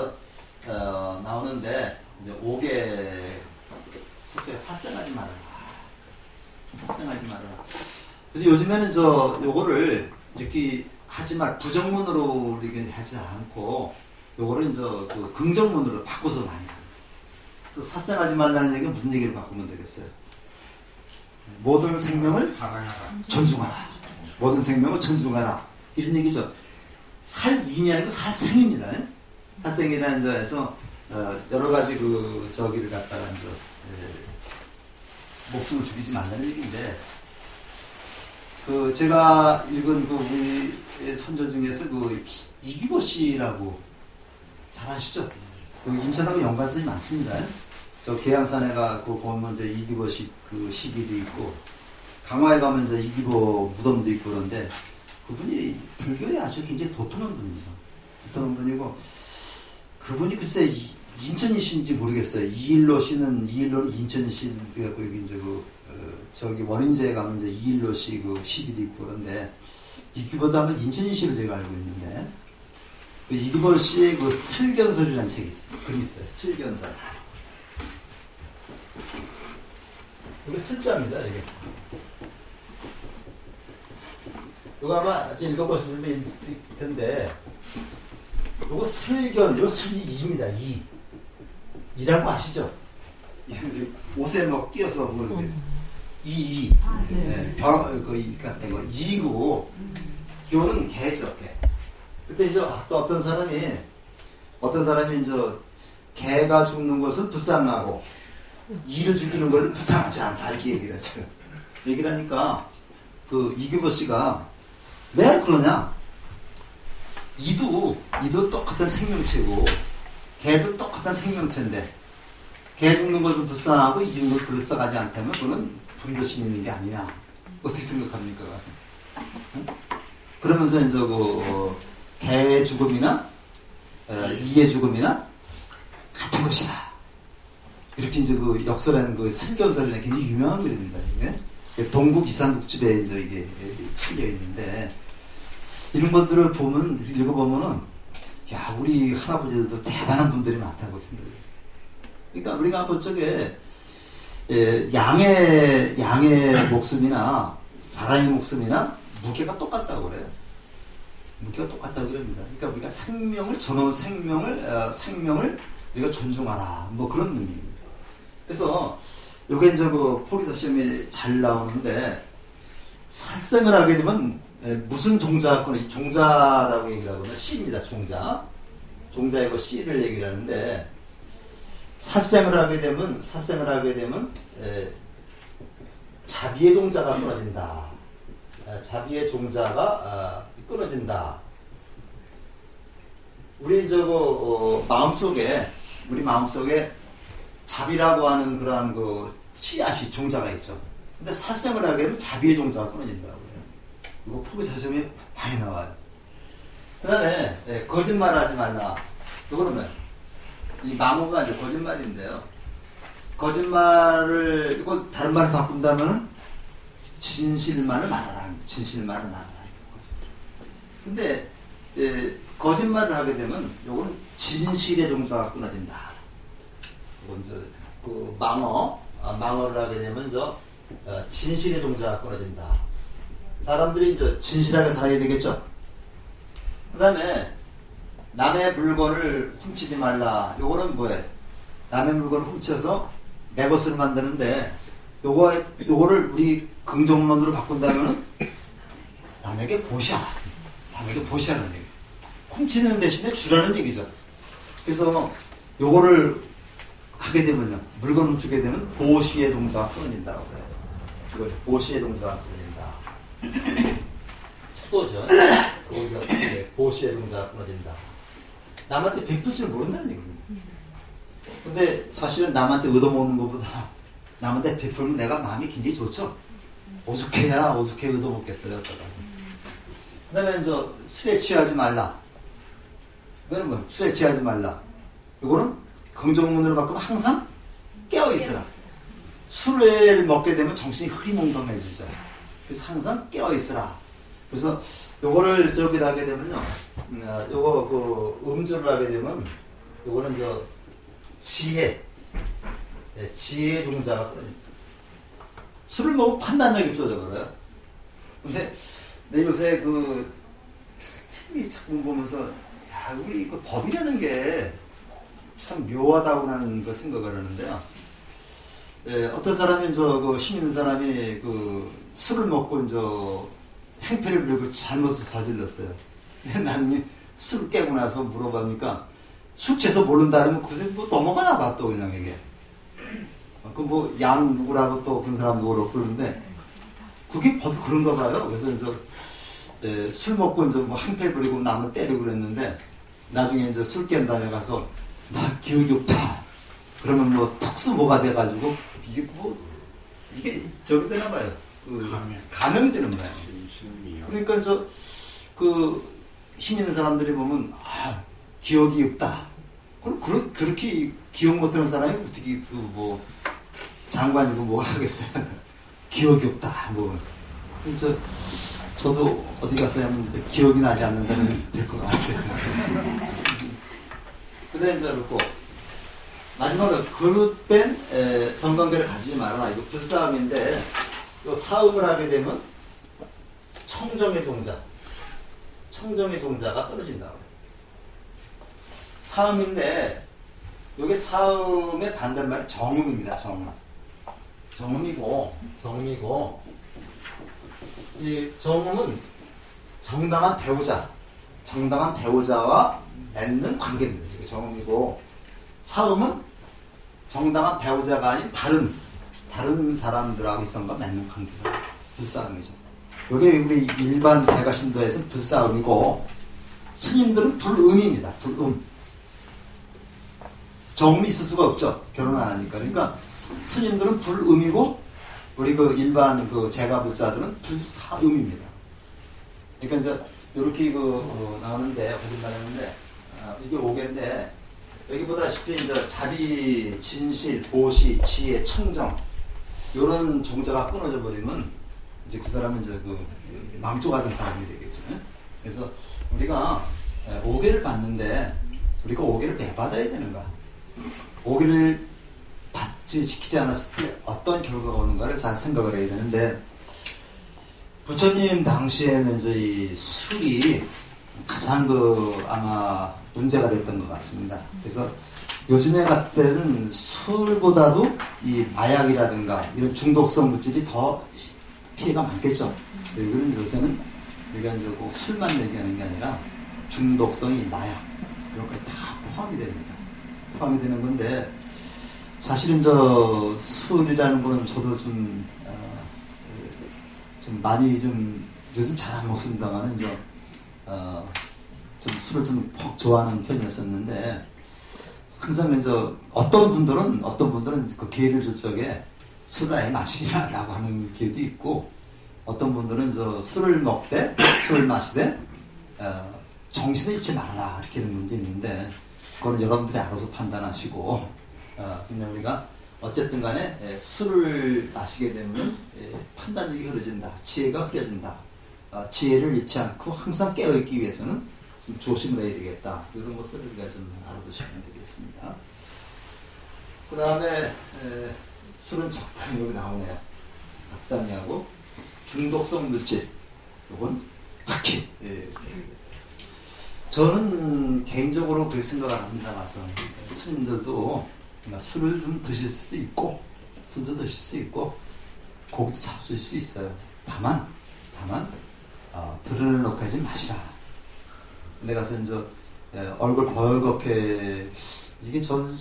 나오는데 이제 5개 첫째가 사생하지 말아라. 사생하지 말아라. 그래서 요즘에는 요거를 이렇게 하지 말 부정문으로 이렇게 하지 않고 요거를 이제 그 긍정문으로 바꿔서 많이 합니다. 사생하지 말라는 얘기는 무슨 얘기를 바꾸면 되겠어요? 모든 생명을 존중하라. 모든 생명을 존중하라. 이런 얘기죠. 살인이 아니고 살생입니다. 살생이라는 점에서 여러 가지 저기를 갖다가 이제 목숨을 죽이지 말라는 얘기인데, 제가 읽은 우리 선조 중에서 이기보 씨라고 잘 아시죠? 인천하고 연관성이 많습니다. 저 계양산에가 보면 이제 이기보 씨 시기도 있고, 강화에 가면 이제 이기보 무덤도 있고 그런데, 그분이 불교에 아주 굉장히 도통한 분입니다. 도통한 분이고, 그분이 글쎄 인천이신지 모르겠어요. 이일로는 인천이신, 그래갖고 여기 이제 저기 원인제에 가면 이제 이일로 씨 시비도 있고 그런데, 이기보다 하면 인천이시로 제가 알고 있는데, 이기보 씨의 슬견설이라는 책이 있어요. 글이 있어요. 슬견설. 이거 슬자입니다, 이게. 이거 아마 읽어보실 수 있을 텐데, 이거 슬견, 이거 슬이입니다, 이. 이라고 아시죠? 옷에 끼어서 보는데. 이. 네. 같은 거. 이고, 교는 개죠, 개. 근데 이제 또 어떤 사람이 이제 개가 죽는 것은 불쌍하고, 이를 죽이는 것은 불쌍하지 않다. 이렇게 얘기를 했어요. 얘기를 하니까, 이규보 씨가, 왜 그러냐? 이도 똑같은 생명체고, 개도 똑같은 생명체인데, 개 죽는 것은 불쌍하고, 이 죽는 것은 불쌍하지 않다면, 그건 불교심이 있는 게 아니냐. 어떻게 생각합니까? 응? 그러면서 이제 개의 죽음이나, 이의 죽음이나, 같은 것이다. 이렇게 이제 역설하는 슬견설이나 굉장히 유명한 글입니다. 이게 동국 이산국집에 이제 이게 실려 있는데, 이런 것들을 읽어보면은, 야, 우리 할아버지들도 대단한 분들이 많다고 생각해요. 그러니까 우리가 본 적에, 양의 목숨이나, 사람의 목숨이나, 무게가 똑같다고 그래요. 무게가 똑같다고 그럽니다. 그러니까 우리가 생명을 우리가 존중하라. 뭐 그런 의미입니다. 그래서, 요게 이제 포리사 시험에 잘 나오는데, 살생을 하게 되면, 무슨 종자가, 이 종자라고 얘기를 하거든요. 씨입니다, 종자. 종자이고 씨를 얘기를 하는데, 살생을 하게 되면, 자비의 종자가 끊어진다. 자비의 종자가 끊어진다. 우리 마음속에 자비라고 하는 그러한 씨앗이 종자가 있죠. 근데 살생을 하게 되면 자비의 종자가 끊어진다고 해요. 이거 포기사 시험에 많이 나와요. 그 다음에, 거짓말 하지 말라. 그러면, 이 망호가 이제 거짓말인데요. 거짓말을, 이거 다른 말을 바꾼다면, 진실만을 말하라. 진실만을 말하라. 근데, 거짓말을 하게 되면, 요거는 진실의 종자가 끊어진다. 이건 망어를 하게 되면, 진실의 종자가 끊어진다. 사람들이 이제 진실하게 살아야 되겠죠. 그 다음에 남의 물건을 훔치지 말라. 요거는 뭐예요? 남의 물건을 훔쳐서 내 것을 만드는데, 요거를 우리 긍정론으로 바꾼다면 남에게 보시하라. 남에게 보시하라는 얘기. 훔치는 대신에 주라는 얘기죠. 그래서 요거를 하게 되면요, 물건 훔치게 되면 보시의 동자가 끊어진다고 그래요. 그걸 보시의 동자가 끊어진다. 투도죠. 보시의 동자가 끊어진다. 남한테 베풀 줄 모른다는 얘기입니다. 근데 사실은 남한테 얻어먹는 것보다 남한테 베풀면 내가 마음이 굉장히 좋죠. 오죽해야 오죽해 얻어먹겠어요. 그 다음에 술에 취하지 말라. 이거는 뭐 술에 취하지 말라. 이거는 긍정문으로 바꾸면 항상 깨어있으라. 술을 먹게 되면 정신이 흐리멍덩해지죠. 그래서 항상 깨어있으라. 그래서 요거를 저기다 하게 되면요. 요거 음주를 하게 되면 요거는 지혜. 지혜 종자가 떨어집니다. 술을 먹으면 판단력이 없어져 버려요. 근데 내 요새 TV 자꾸 보면서 야, 우리 법이라는 게 참 묘하다고 나는 생각을 하는데요. 어떤 사람이 힘 있는 사람이 술을 먹고 행패를 부리고 잘못을 저질렀어요. 나는 술을 깨고 나서 물어보니까 술 취해서 모른다면 그새 뭐 넘어가나 봐 또 그냥 이게. 양 누구라고 또 그런 사람도 그렇고 그러는데 그게 법이 그런가 봐요. 그래서 술 먹고 뭐 행패 부리고 남을 때리고 그랬는데 나중에 술 깬 다음에 가서 나 기억이 없다. 그러면 뭐 특수모가 돼가지고 이게 저기 되나 봐요. 감염이 되는 거예요. 그러니까 힘 있는 사람들이 보면 기억이 없다. 그렇게 기억 못하는 사람이 어떻게 장관이고 뭐 하겠어요. 기억이 없다. 그래서 저도 어디 가서 하면 기억이 나지 않는다면 될 것 같아요. 근데 그렇고 마지막으로 그릇된 성관계를 가지지 말아라. 이거 불싸움인데 이 사음을 하게 되면 청정의 종자가 떨어진다. 사음인데 여기 사음의 반대말이 정음입니다. 정음이고 이 정음은 정당한 배우자와 맺는 관계입니다. 이게 정음이고 사음은 정당한 배우자가 아닌 다른 사람들하고 있어가 맺는 관계가 불싸움이죠. 이게 우리 일반 제가신도에서는 불싸움이고 스님들은 불음입니다. 불음. 정음이 있을 수가 없죠. 결혼 안 하니까. 그러니까 스님들은 불음이고 우리 일반 제가불자들은 불사음입니다. 그러니까 이렇게 나오는데 거짓말했는데 이게 오개인데 여기 보다시피 자비, 진실, 보시, 지혜, 청정 이런 종자가 끊어져 버리면 이제 그 사람은 망조같은 사람이 되겠죠. 그래서 우리가 오개를 받는데 우리가 오개를 왜 받아야 되는가? 오개를 지키지 않았을 때 어떤 결과가 오는가를 잘 생각을 해야 되는데 부처님 당시에는 이 술이 가장 아마 문제가 됐던 것 같습니다. 그래서 요즘에 같을 때는 술보다도 이 마약이라든가 이런 중독성 물질이 더 피해가 많겠죠. 그런 요새는 우리가 꼭 술만 얘기하는 게 아니라 중독성이 마약 이런 거 다 포함이 됩니다. 포함이 되는 건데 사실은 술이라는 거는 저도 좀 많이 요즘 잘 안 먹습니다만은 좀 술을 좀 좋아하는 편이었었는데 항상 어떤 분들은 그 기회를 줄 적에 술을 아예 마시지 말라고 하는 기회도 있고 어떤 분들은 술을 마시되 정신을 잃지 말라 이렇게 하는 분도 있는데 그건 여러분들이 알아서 판단하시고 그냥 우리가 어쨌든 간에 술을 마시게 되면 판단력이 흐려진다. 지혜가 흐려진다. 지혜를 잃지 않고 항상 깨어있기 위해서는 좀 조심을 해야 되겠다. 이런 것을 우리가 좀 알아두시면 되겠습니다. 그 다음에 술은 적당히 여기 나오네요. 적당히 하고 중독성 물질 이건 착히 저는 개인적으로 그렇게 생각을 합니다. 와서 스님들도 술을 좀 드실 수도 있고 술도 드실 수 있고 고기도 잡수실 수 있어요. 다만 들을 놓고 하지 마시라. 근데 가서 얼굴 벌겋게 이게 저도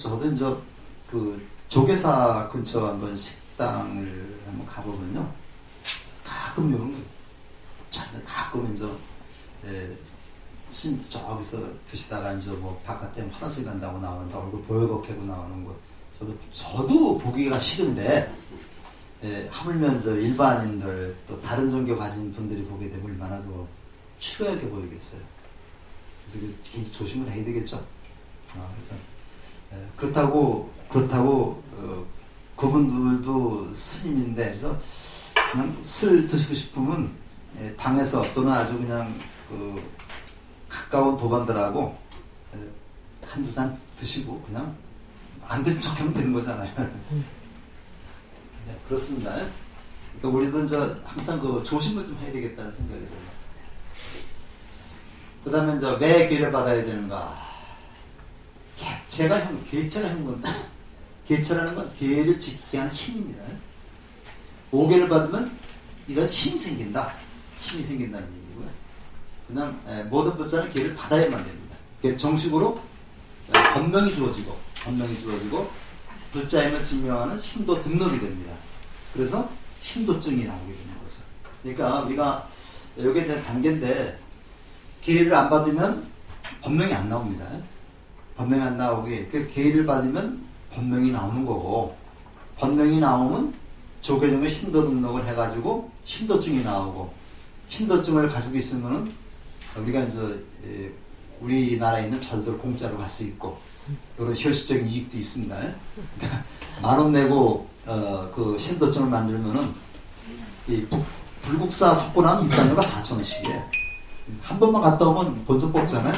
조계사 근처 한번 식당을 한번 가보면요. 가끔 이런 거 가끔 스님도 저기서 드시다가 이제 뭐 바깥에 화장실 간다고 나오는데 얼굴 벌겋게고 나오는 거 저도 보기가 싫은데 하물며 일반인들 또 다른 종교 가진 분들이 보게 되면 얼마나 더 추하게 보이겠어요. 그래서 굉장히 조심을 해야 되겠죠. 그래서 그렇다고 그분들도 스님인데 그래서 그냥 술 드시고 싶으면 방에서 또는 아주 그냥 가까운 도반들하고 한두 잔 드시고 그냥 안 든 척하면 되는 거잖아요. 네, 그렇습니다. 그러니까 우리도 이제 항상 조심을 좀 해야 되겠다는 생각이 들어요. 그 다음에 이제 왜 계를 받아야 되는가? 개체가 한 건데, 개체라는 건 계를 지키게 하는 힘입니다. 5계를 받으면 이런 힘이 생긴다. 힘이 생긴다는 얘기고요. 그 다음, 모든 부자는 계를 받아야만 됩니다. 정식으로 권명이 주어지고, 불자임을 증명하는 신도 등록이 됩니다. 그래서 신도증이 나오게 되는 거죠. 그러니까 우리가 여기에 대한 단계인데 계를 안 받으면 법명이 안 나옵니다. 법명이 안 나오게 계를 받으면 법명이 나오는 거고 법명이 나오면 조계종의 신도 등록을 해가지고 신도증이 나오고 신도증을 가지고 있으면은 우리가 이제 우리나라에 있는 절도를 공짜로 갈 수 있고 이런 현실적인 이익도 있습니다. 그러니까 10,000원 내고 그 신도증을 만들면은 이 불국사 석고나면 입장료가 4,000원씩이에요. 한 번만 갔다 오면 본전 뽑잖아요.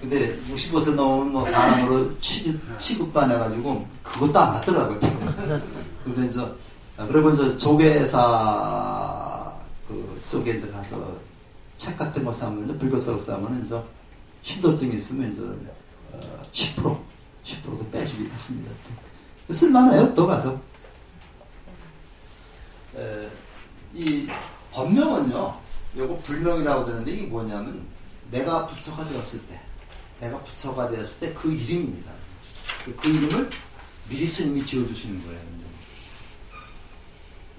근데 65세 넘은 뭐 사람으로 취급도 안 해가지고 그것도 안 맞더라고요. 근데 이제 그리고 이제 조계사 쪽에 이제 가서 책 같은 거 사면 불교수업 사면 이제 신도증이 있으면 이제 10%도 빼주기도 합니다. 쓸만해요. 또 가서 이 법명은요, 요거 불명이라고 되는데 이게 뭐냐면 내가 부처가 되었을 때 그 이름입니다. 그 이름을 미리 스님이 지어주시는 거예요.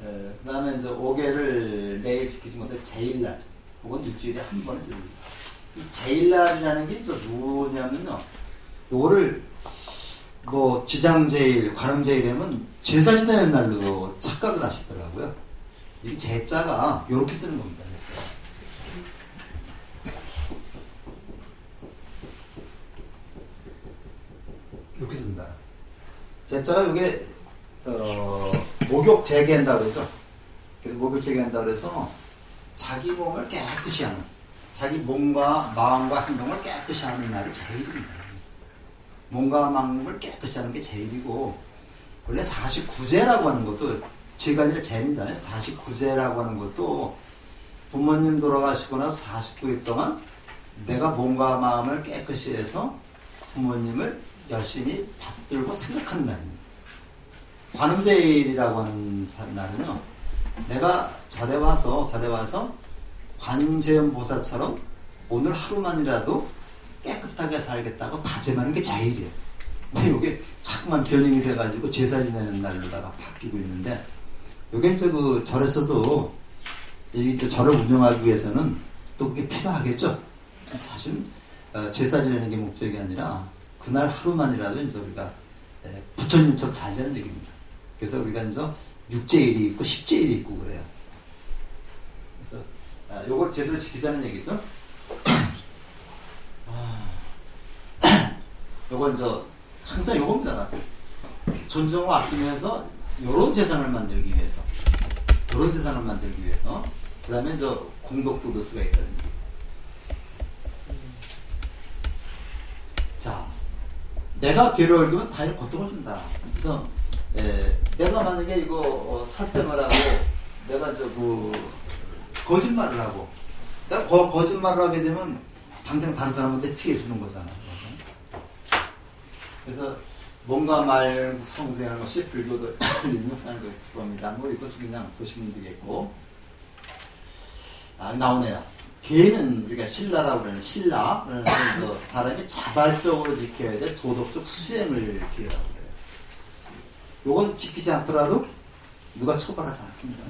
그 다음에 이제 5계를 매일 지키지 못해 제일날 혹은 일주일에 한 번을 지킵니다. 이 제일날이라는 게 뭐냐면요, 요거를 뭐 지장제일, 관음제일이면 제사 지내는 날로 착각을 하시더라고요. 이 제자가 요렇게 쓰는 겁니다. 이렇게 씁니다. 제자가 요게 목욕 재개한다고 그러죠. 그래서 목욕 재개한다고 그래서 자기 몸을 깨끗이 하는, 자기 몸과 마음과 행동을 깨끗이 하는 날이 제일입니다. 몸과 마음을 깨끗이 하는 게 제일이고, 원래 49제라고 하는 것도 제가 아니라 제입니다. 49제라고 하는 것도 부모님 돌아가시거나 49일 동안 내가 몸과 마음을 깨끗이 해서 부모님을 열심히 받들고 생각하는 날입니다. 관음제일이라고 하는 날은요, 내가 절에 와서 관세음 보살처럼 오늘 하루만이라도 깨끗하게 살겠다고 다짐하는 게 제일이에요. 이게 자꾸만 변형이 돼가지고 제사 지내는 날로다가 바뀌고 있는데, 이게 이제 그 절에서도 이 절을 운영하기 위해서는 또 그게 필요하겠죠. 사실 제사 지내는 게 목적이 아니라 그날 하루만이라도 이제 우리가 부처님처럼 살자는 얘기입니다. 그래서 우리가 이제 6제일이 있고 10제일이 있고 그래요. 그래서 요걸 제대로 지키자는 얘기죠. 요건 이제 항상 요겁니다. 맞아요. 존중을 아끼면서 요런 세상을 만들기 위해서, 그 다음에 이제 공덕도 얻을 수가 있다는 얘기죠. 자, 내가 괴를 얽으면 다 고통을 준다. 그래서 내가 만약에 이거 살생을 하고 내가 이제 거짓말을 하고 내가 거짓말을 하게 되면 당장 다른 사람한테 피해 주는 거잖아. 그래서 뭔가 말 성생하는 것이 불교도 일목하는 겁니다. 뭐 이것을 그냥 보시면 되겠고, 나오네요. 계는 우리가 신라라고 그러는 신라, 사람이 자발적으로 지켜야 될 도덕적 수행을 기회라고 그래요. 요건 지키지 않더라도 누가 처벌하지 않습니다.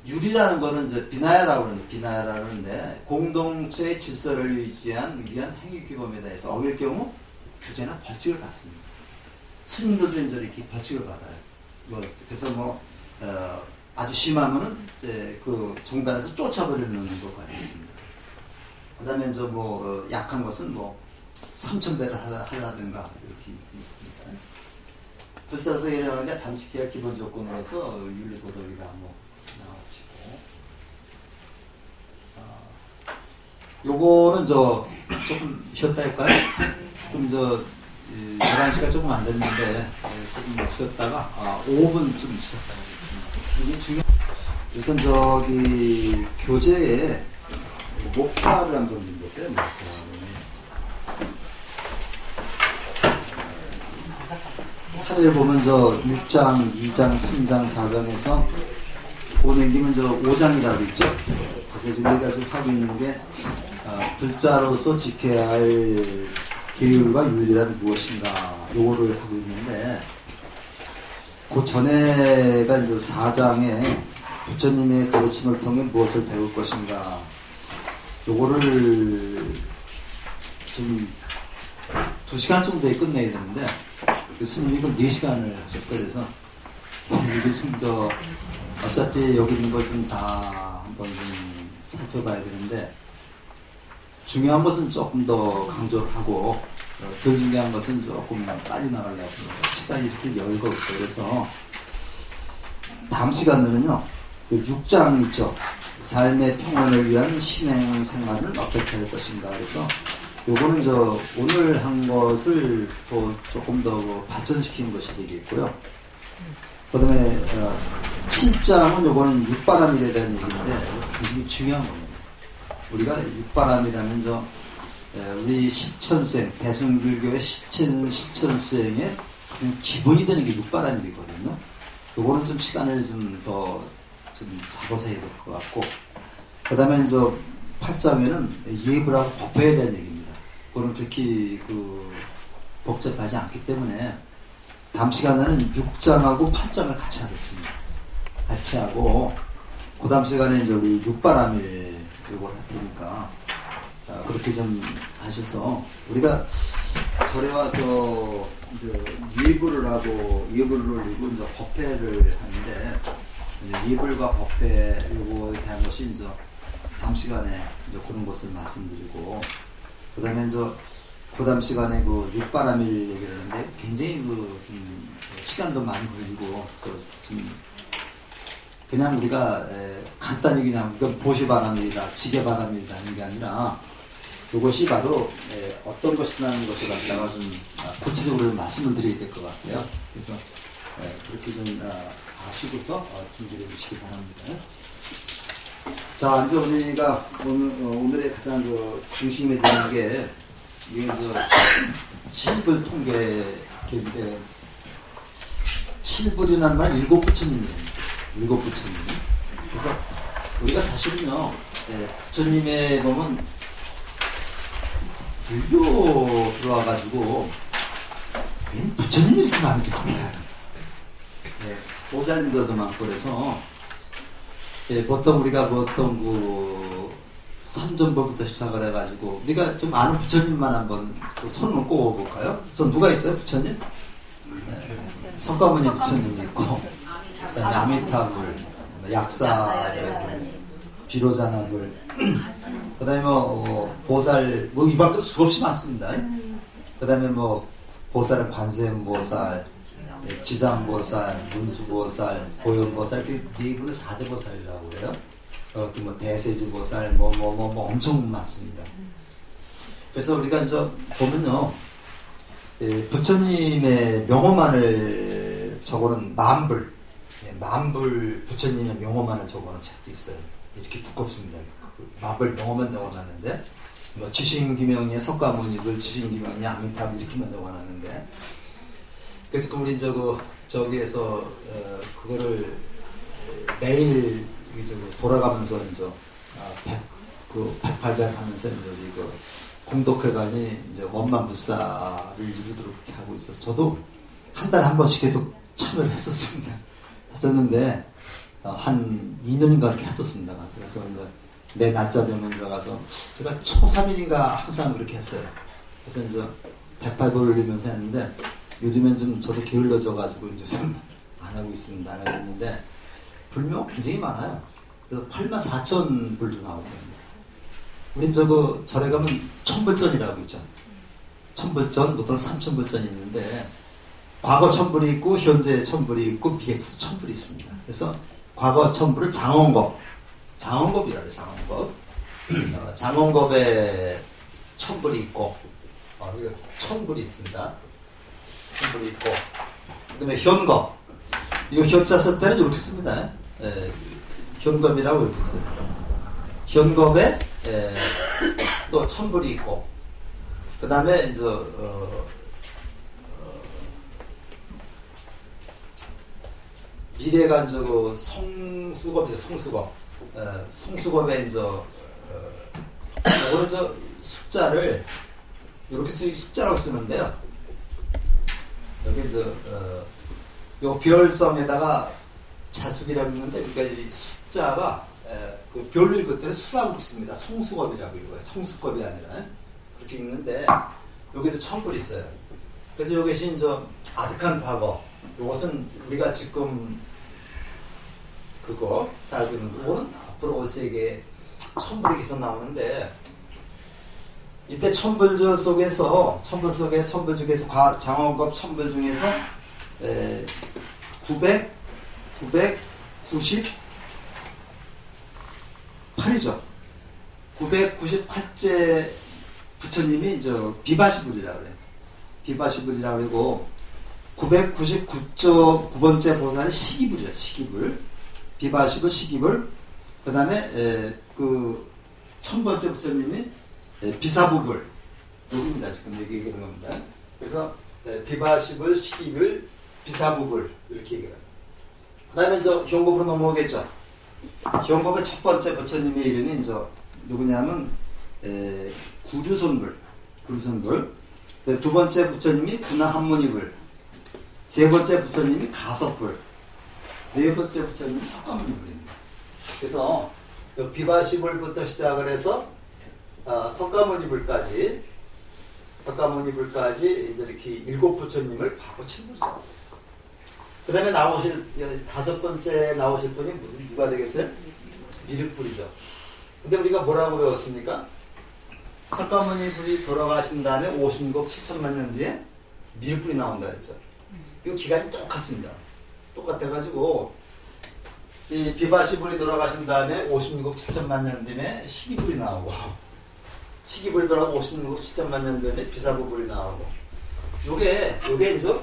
율이라는 거는 이제 비나야라고 하는데, 비나야라는데 공동체의 질서를 유지한 위한 행위규범에 대해서 어길 경우 규제나 벌칙을 받습니다. 스님들도 이제 이렇게 벌칙을 받아요. 뭐 그래서 뭐 아주 심하면은 이제 그 종단에서 쫓아버리는 것가 있습니다. 그다음에 이제 뭐 약한 것은 뭐 3,000배를 하라든가 이렇게 있습니다. 둘째로서 일어나는데 단식해야 기본 조건으로서 윤리도덕이다 뭐 나오시고, 요거는 조금 쉬었다 할까요? 좀 11시가 조금 안 됐는데 조금 쉬었다가 5분쯤 시작하겠습니다. 이게 중요한. 우선 교재에 목차를 한번 준비했어요. 사례를 보면 1장, 2장, 3장, 4장에서 보내기면 5장이라고 있죠. 그래서 우리가 지금 하고 있는 게 불자로서 지켜야 할 계율과 윤리란 무엇인가 요거를 하고 있는데, 그 전에가 이제 4장에 부처님의 가르침을 통해 무엇을 배울 것인가 요거를 좀 2시간 정도에 끝내야 되는데 스님이 이걸 4시간을 하셨어요. 그래서 이게 좀 어차피 여기 있는 걸 좀 다 한번 좀 살펴봐야 되는데, 중요한 것은 조금 더 강조를 하고 덜 중요한 것은 조금 빨리 나가려고 시간이 이렇게 여유가 없어요. 그래서 다음 시간에는요 6장 있죠. 삶의 평안을 위한 신행 생활을 어떻게 할 것인가. 그래서 요거는 오늘 한 것을 또 조금 더 발전시키는 것이 되겠고요. 그 다음에 7장은 요거는 육바람일에 대한 얘기인데 굉장히 중요한 겁니다. 우리가 육바람이라면 우리 실천수행, 대승불교의 실천수행의 기본이 되는 게 육바람일이거든요. 요거는 좀 시간을 좀 더 잡아서 해야 될 것 같고, 그 다음에 8장에는 예불하고 법회에 대한 얘기입니다. 그거는 그렇게 복잡하지 않기 때문에 다음 시간에는 6장하고 8장을 같이 하겠습니다. 같이 하고, 그 다음 시간에 우리 육바람일 요걸 할 테니까 그렇게 좀 하셔서, 우리가 절에 와서 예불을 하고 예불을 올리고 법회를 하는데, 예불과 법회 요거에 대한 것이 다음 시간에 그런 것을 말씀드리고, 그 다음에 그 다음 시간에 육바람일 얘기를 하는데 굉장히 좀 시간도 많이 걸리고 그냥 우리가 간단히 그냥 이건 보시바람일이다, 지게바람일이다 하는 게 아니라 이것이 바로 어떤 것이라는 것을 갖다가 좀 구체적으로 말씀을 드려야 될 것 같아요. 그래서 그렇게 좀 아시고서 준비해 주시기 바랍니다. 자, 이제 우리가 오늘의 가장 중심에 되는 게 이게 칠불 통계인데, 칠불이라는 말 7부처님이에요. 7부처님. 그래서 우리가 사실은요, 부처님에 보면 불교 들어와가지고 웬 부처님이 이렇게 많은지 몰라요. 보살님들도 많고 그래서 보통 우리가 삼존법부터 시작을 해가지고 우리가 좀 아는 부처님만 한번 손을 꼽아볼까요? 그래서 누가 있어요? 부처님? 석가모니 부처님이 있고, 아미타불, 약사, 비로자나불, 그 다음에 보살, 이 밖에도 수없이 많습니다. 그 다음에 보살은 관세음보살, 지장보살, 문수보살, 보현보살, 이분은 4대 보살이라고 그래요. 대세지보살, 엄청 많습니다. 그래서 우리가 보면요, 부처님의 명호만을 적어놓은 만불 부처님의 명호만을 적어놓은 책도 있어요. 이렇게 두껍습니다. 만불 명호만 적어놨는데, 지신기명의 석가모니불, 지신기명의 아미타불 이렇게만 적어놨는데, 그래서 우리 저기에서 그거를 매일 돌아가면서 108배 하면서 이거 공덕회관이 원만불사를 이루도록 그렇게 하고 있어서 저도 한 달에 한 번씩 계속 참여를 했었는데 한 2년인가 그렇게 했었습니다. 그래서 이제 내 낮자 병원 들어가서 제가 초3일인가 항상 그렇게 했어요. 그래서 이제 108볼 올리면서 했는데 요즘엔 좀 저도 게을러져가지고 이제 좀 안 하고 있습니다. 안 하고 있는데 불명 굉장히 많아요. 그래서 84,000불도 나오거든요. 우리 저거 절에 가면 1000불전이라고 있죠. 1000불전, 보통 3000불전이 있는데 과거 1000불이 있고 현재 1000불이 있고 미래에서도 1000불이 있습니다. 그래서 과거 1000불은 장원겁이라고 해요. 장원겁. 장원겁에 1000불이 있고 1000불이 있습니다. 1000불이 있고 그 다음에 현겁. 이거 현자 쓸 때는 이렇게 씁니다. 현겁이라고 이렇게 써요. 현겁에 또 1000불이 있고 그 다음에 이제 미래가 이제 그 성수겁이죠. 성수겁. 성수겁에 이제 오늘 저 숫자를 이렇게 숫자라고 쓰는데요. 여기 이제 요 별성에다가 자숙이라고 있는데 그러니까 이 숫자가 그 별을 읽을 때는 수라고 있습니다. 성수겁이라고 읽어요. 성수겁이 아니라 그렇게 읽는데 여기도 1000불 있어요. 그래서 여기 계신 저 아득한 과거 이것은 우리가 지금 그거 살고 있는 거는 앞으로 올 세계에 1000불이 계속 나오는데 이때 1000불 속에서 1000불 속에 1000불 중에서 장원급 1000불 중에서 998이죠. 998째 부처님이 이제 비바시불이라고 그래요. 비바시불이라고 그러고 999번째 보살이 시기불이죠. 시기불. 비바시불, 시기불. 그 다음에 그 1000번째 부처님이 비사부불. 여기입니다. 지금 얘기하는 겁니다. 그래서 비바시불, 시기불, 비사부불 이렇게 얘기해요. 그 다음에 이제 현겁으로 넘어오겠죠. 현겁의 첫 번째 부처님의 이름이 이제 누구냐면 구류손불. 두 번째 부처님이 군화한문이불. 세 번째 부처님이 가섭불. 네 번째 부처님이 석가모니불입니다. 그래서 비바시불부터 시작을 해서 석가모니불까지 이제 이렇게 7 부처님을 바로 칠보죠. 그 다음에 나오실 5번째 나오실 분이 누가 되겠어요? 미륵불이죠. 근데 우리가 뭐라고 배웠습니까? 석가모니불이 돌아가신 다음에 56억 7천만 년 뒤에 미륵불이 나온다 그랬죠. 이 기간이 똑같습니다. 똑같아가지고 이 비바시불이 돌아가신 다음에 56억 7천만 년 뒤에 시기불이 나오고 시기불이 돌아가고 56억 7천만 년 뒤에 비사부불이 나오고 요게 이제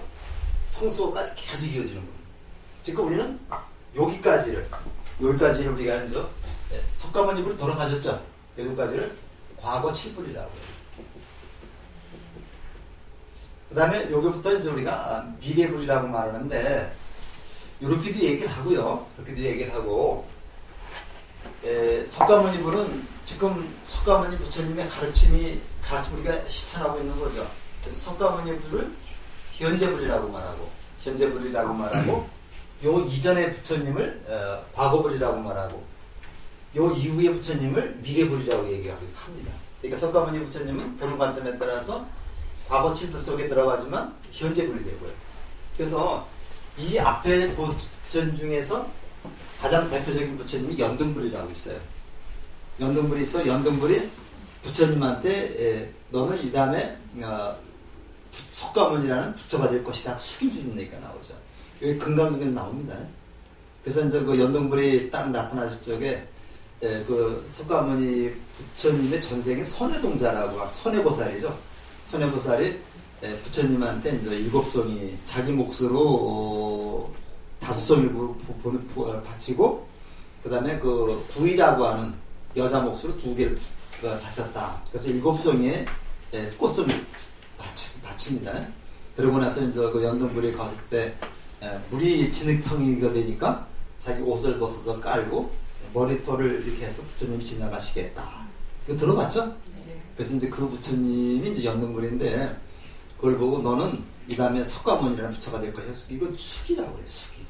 성수호까지 계속 이어지는 겁니다. 지금 우리는 여기까지를 우리가 이제 석가모니불이 돌아가셨죠. 여기까지를 과거 7불이라고 해요. 그 다음에 여기부터 이제 우리가 미래불이라고 말하는데 이렇게도 얘기를 하고요. 석가모니불은 지금 석가모니 부처님의 가르침 우리가 실천하고 있는 거죠. 그래서 석가모니불을 현재불이라고 말하고 요 이전의 부처님을 과거불이라고 말하고 요 이후의 부처님을 미래불이라고 얘기하고 합니다. 그러니까 석가모니 부처님은 보는 관점에 따라서 과거 7불 속에 들어가지만 현재불이 되고요. 그래서 이 앞에 부처님 중에서 가장 대표적인 부처님이 연등불이라고 있어요. 연등불이 부처님한테 너는 이 다음에 석가모니라는 부처가 될 것이다. 숙인주는 얘기가 나오죠. 여기 금강경에 나옵니다. 그래서 이제 그 연등불이 딱 나타나실 적에 그 석가모니 부처님의 전생의 선해동자라고 선해보살이죠. 선해보살이 부처님한테 이제 7송이 자기 몫으로 5송이를 바치고 그 다음에 그 구이라고 하는 여자 몫으로 2개를 바쳤다. 그래서 7송이에 꽃송이 바칩니다. 그러고 나서 이제 그 연등불이 갔을 때 물이 진흙텅이가 되니까 자기 옷을 벗어서 깔고 머리털을 이렇게 해서 부처님이 지나가시겠다. 이거 들어봤죠? 네. 그래서 이제 그 부처님이 이제 연등불인데 그걸 보고 너는 이 다음에 석가모니라는 부처가 될 거야. 이건 숙이라고 그래요. 숙이.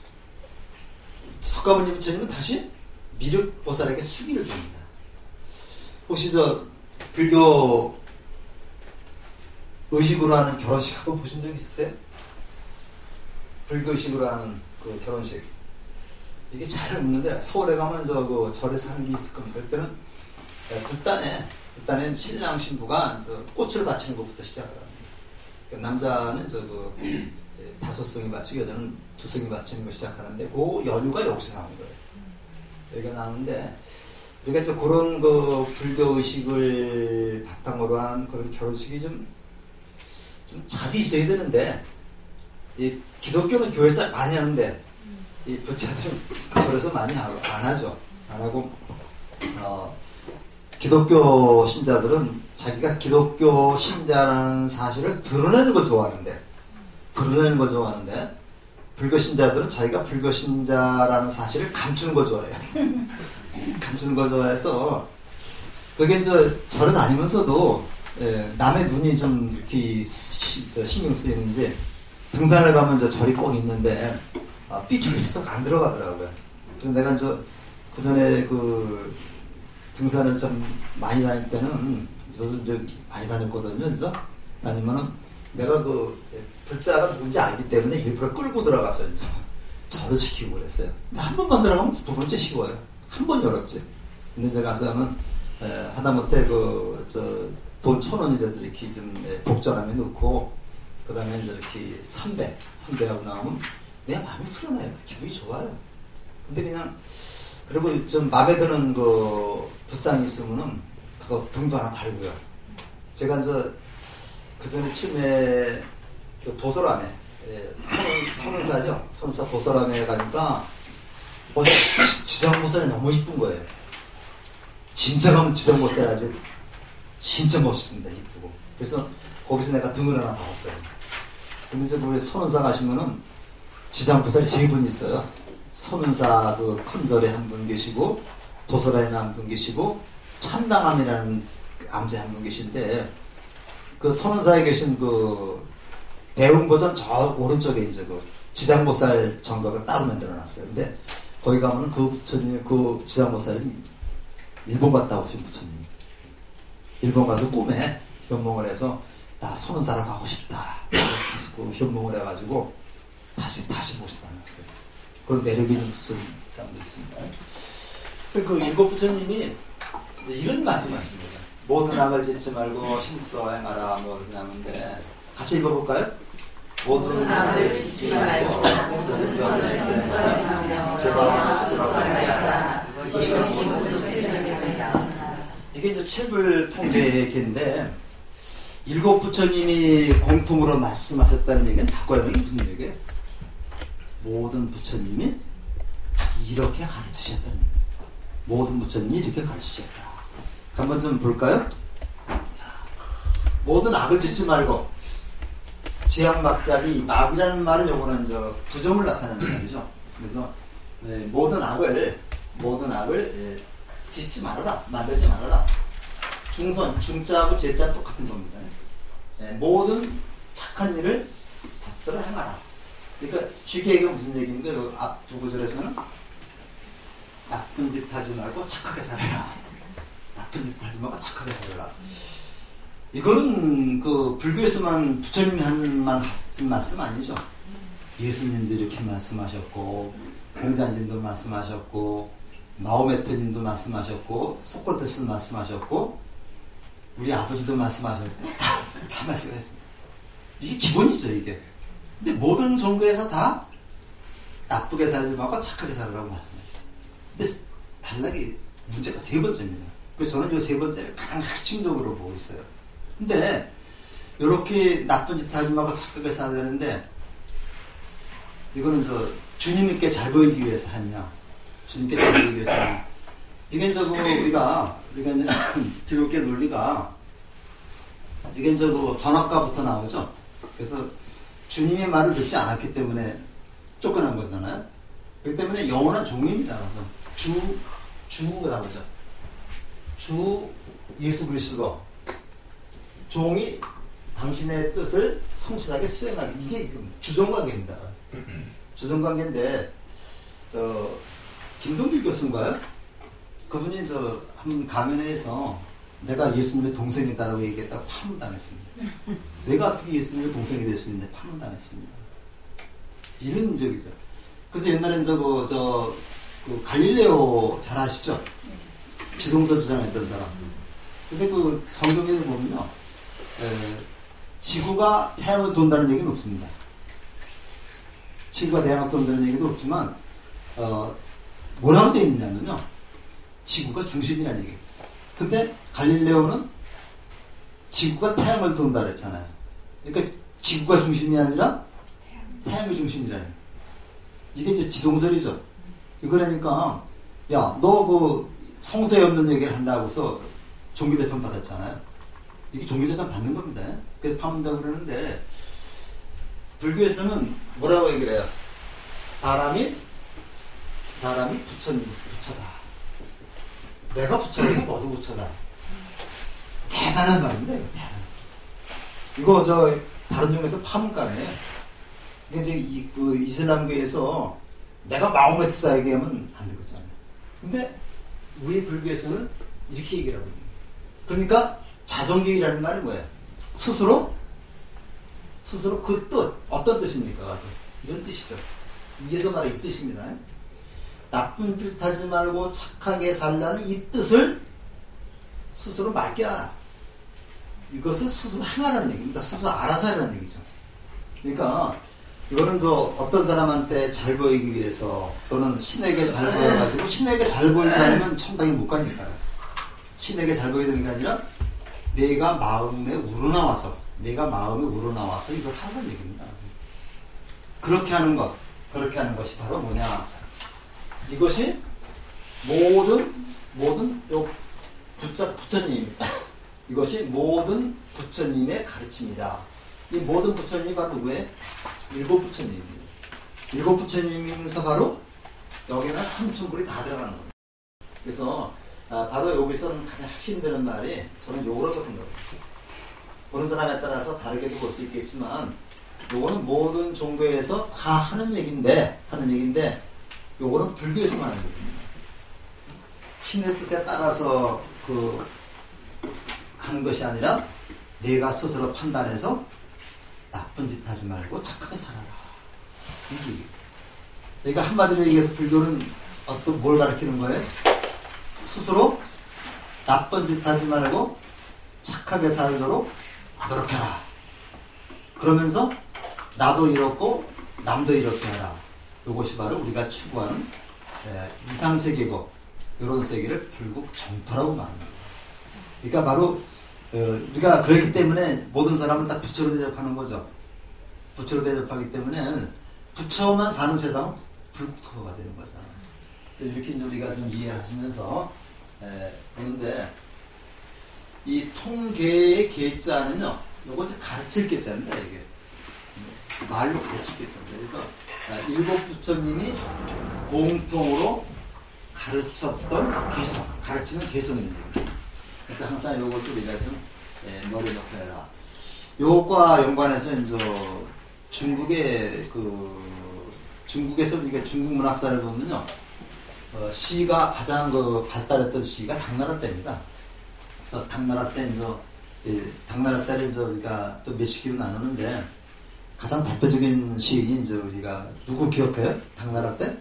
석가모니 부처님은 다시 미륵보살에게 수기를 줍니다. 혹시 저 불교 의식으로 하는 결혼식 한번 보신 적 있으세요? 불교 의식으로 하는 그 결혼식. 이게 잘 없는데 서울에 가면 저 그 절에 사는 게 있을 겁니다. 그때는 불단에 신랑 신부가 꽃을 바치는 것부터 시작을 합니다. 그러니까 남자는 저 그 5송이 바치고 여자는 2송이 바치는 거 시작하는데 그 연유가 여기서 나온 거예요. 여기가 나오는데 우리가 이제 그런 그 불교 의식을 바탕으로 한 그런 결혼식이 좀 자주 있어야 되는데 이 기독교는 교회에서 많이 하는데 이 부처들은 절에서 많이 안 하죠. 안 하고 기독교 신자들은 자기가 기독교 신자라는 사실을 드러내는 걸 좋아하는데 불교 신자들은 자기가 불교 신자라는 사실을 감추는 걸 좋아해요. 감추는 걸 좋아해서 그게 이제 절에 다니면서도 남의 눈이 좀 이렇게 신경 쓰이는지 등산을 가면 저 절이 꼭 있는데 삐죽삐죽 안 들어가더라고요. 그래서 내가 그 전에 그 등산을 좀 많이 다닐 때는 저도 이제 많이 다녔거든요. 그래서 다니면은 내가 그 불자가 누군지 알기 때문에 일부러 끌고 들어가서 이제 절을 시키고 그랬어요. 한 번만 들어가면 두 번째 쉬워요. 한 번이 어렵지. 근데 제가 가서는 하다못해 돈 1,000원이라도 이렇게 좀 복전함에 넣고 그 다음에 이제 이렇게 300하고 나오면 내 마음이 풀어나요. 기분이 좋아요. 근데 그냥 그리고 좀 마음에 드는 그 불상이 있으면은 가서 등도 하나 달고요. 제가 이제 그 전에 처음에 도서람에 선운사죠. 선운사 도서람에 가니까 지장보살이 너무 이쁜 거예요. 진짜 가면 지장보살이 아주 진짜 멋있습니다. 이쁘고. 그래서 거기서 내가 등을 하나 받았어요. 근데 이제 우리 선운사 가시면은 지장보살이 3분 있어요. 선운사 그 큰절에 한 분 계시고 도서람에 한 분 계시고 참당암이라는 암제 한 분 계신데 그 선운사에 계신 그 대웅보전 저 오른쪽에 이제 그 지장보살 정각을 따로 만들어놨어요. 근데 거기 가면은 그 부처님, 그 지장보살이 일본 갔다 오신 부처님. 일본 가서 꿈에 현몽을 해서 나 선운사로 가고 싶다. 그래서 그 현몽을 해가지고 다시 모시다 놨어요. 그런 매력 있는 부처님도 있습니다. 그래서 그 일곱 부처님이 이런 말씀하십니다. 모든 악을 짓지 말고 힘써 행하라 뭐 그러는데 같이 읽어볼까요? 모든 악을 짓지 말고 모든 악을 힘써 행하며 제가 스스로 행하라. 이게 이제 칠불 통계인데 일곱 부처님이 공통으로 말씀하셨다는 얘기는 바꿔요. 이게 무슨 얘기예요? 모든 부처님이 이렇게 가르치셨다는 얘기예요. 모든 부처님이 이렇게 가르치셨다. 한번 좀 볼까요? 모든 악을 짓지 말고 제약막자리 악이라는 말은 요거는 부정을 나타내는 말이죠. 그래서 모든 악을 짓지 말아라, 만들지 말아라. 중선, 중자하고 제자 똑같은 겁니다. 모든 착한 일을 받들어 행하라. 그러니까 쉽게 얘기하면 무슨 얘기인데 앞 두 구절에서는 나쁜 짓 하지 말고 착하게 살아라. 나쁜 짓 하지 말고 착하게 살아라. 이거는 그 불교에서만 부처님이 하신 말씀 아니죠. 예수님도 이렇게 말씀하셨고 공자님도 말씀하셨고 마호메트님도 말씀하셨고 소크라테스도 말씀하셨고 우리 아버지도 말씀하셨고 다 말씀하셨습니다. 이게 기본이죠 이게. 근데 모든 종교에서 다 나쁘게 살지 말고 착하게 살으라고 말씀해요. 근데 단락이 문제가 3번째입니다. 그래서 저는 이 3번째를 가장 핵심적으로 보고 있어요. 근데 이렇게 나쁜 짓 하지 말고 착하게 살려는데 이거는 주님께 잘 보이기 위해서 하느냐, 주님께 잘 보이기 위해서 하느냐. 이게 우리가 이제 기독교 논리가 이게 이제 선악과부터 나오죠. 그래서 주님의 말을 듣지 않았기 때문에 쫓겨난 거잖아요. 그렇기 때문에 영원한 종입니다. 그래서 주라고 하죠. 주 예수 그리스도 종이 당신의 뜻을 성실하게 수행하기. 이게 주정관계입니다. 주정관계인데 김동길 교수인가요? 그분이 한 강연회에서 내가 예수님의 동생이다라고 얘기했다가 파문당했습니다. 내가 어떻게 예수님의 동생이 될 수 있는데 파문당했습니다. 이런 적이죠. 그래서 옛날엔 그 갈릴레오 잘 아시죠? 지동설 주장했던 사람. 근데 그 성경에서 보면요, 지구가 태양을 돈다는 얘기는 없습니다. 지구가 태양을 돈다는 얘기도 없지만, 뭐라고 되어 있느냐면요, 지구가 중심이라는 얘기예요. 근데 갈릴레오는 지구가 태양을 돈다 그랬잖아요. 그러니까 지구가 중심이 아니라 태양이 중심이라는. 이게 이제 지동설이죠. 이거라니까, 야, 너 그 성서에 없는 얘기를 한다고서 종교재판 받았잖아요. 이게 종교재판 받는 겁니다. 그래서 파문다고 그러는데, 불교에서는 뭐라고 얘기를 해요? 사람이 부처다. 내가 부처니까 너도 부처다. 대단한 말입니다. 이거 다른 종에서 파문가네. 근데 이슬람교에서 내가 마호메트다 얘기하면 안 되거든요. 근데 우리 불교에서는 이렇게 얘기를 하거든요. 그러니까 자정교이라는 말은 뭐예요? 스스로 그 뜻, 어떤 뜻입니까? 이런 뜻이죠. 위에서 말한 이 뜻입니다. 나쁜 짓 하지 말고 착하게 살라는 이 뜻을 스스로 맑게 알아. 이것을 스스로 행하라는 얘기입니다. 스스로 알아서 하라는 얘기죠. 그러니까 이거는 어떤 사람한테 잘 보이기 위해서 또는 신에게 잘 보여가지고 신에게 잘 보이려면 천당에 못 가니까요. 신에게 잘 보이는 게 아니라 내가 마음에 우러나와서 이걸 하라는 얘기입니다. 그렇게 하는 것이 바로 뭐냐? 이것이 모든 부처님입니다. 이것이 모든 부처님의 가르침이다. 이 모든 부처님이 바로 누구예요? 일곱 부처님입니다. 일곱 부처님이면서 바로 여기는 삼천불이 다 들어가는 겁니다. 그래서 바로 여기서는 가장 힘드는 말이 저는 요거라고 생각합니다. 보는 사람에 따라서 다르게도 볼 수 있겠지만 요거는 모든 종교에서 다 하는 얘기인데 요거는 불교에서만 하는 얘기입니다. 신의 뜻에 따라서 하는 것이 아니라 내가 스스로 판단해서 나쁜 짓 하지 말고 착하게 살아라. 이게. 그러니까 한마디로 얘기해서 불교는 뭘 가르치는 거예요? 스스로 나쁜 짓 하지 말고 착하게 살도록 노력해라. 그러면서 나도 이렇고 남도 이렇게 해라. 이것이 바로 우리가 추구하는 이상세계고 이런 세계를 불국 정토라고 말합니다. 그러니까 바로 우리가 그렇기 때문에 모든 사람을 다 부처로 대접하는 거죠. 부처로 대접하기 때문에 부처만 사는 세상은 불국토가 되는 거잖아요. 이렇게 이제 우리가 좀 이해하시면서 그런데 이 통계의 계자는요, 요거 이제 가르칠 계자입니다. 이게 말로 가르칠 계자입니다. 그러니까 일곱 부처님이 공통으로 가르치는 개성입니다. 그래서 항상 요것도 우리가 좀 머리에 넣고 해라. 요것과 연관해서 이제 중국에서 우리가 중국 문학사를 보면요, 시가 가장 발달했던 시가 당나라 때입니다. 그래서 당나라 때 당나라 때를 우리가 또 몇 시기로 나누는데 가장 대표적인 시인이 우리가 누구 기억해요? 당나라 때?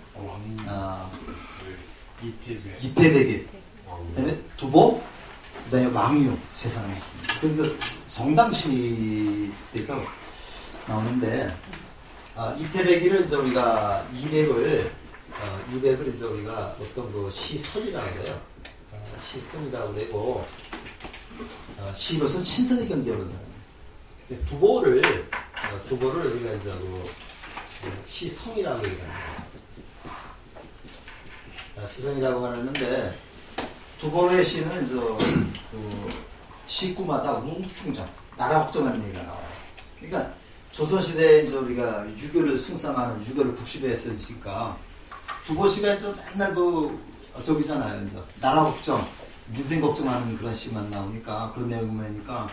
이태백이. 그다음에 두보, 그다음에 왕유 세 사람이 있습니다. 그래서 성당시에서 나오는데 이태백이를 우리가 200을 이제 우리가 어떤 시선이라고 그래요. 시선이라고 그러고 시로서 친선의 경계하는 사람. 두보를 우리가 이제 시성이라고 얘기합니다. 시성이라고 하는데 두보의 시는 시구마다 웅충장 나라 걱정하는 얘기가 나와요. 그러니까 조선시대에 우리가 유교를 숭상하는 유교를 국시대했으니까 두보시가 맨날 저기잖아요. 나라 걱정, 민생 걱정하는 그런 시만 나오니까 그런 내용을 보니까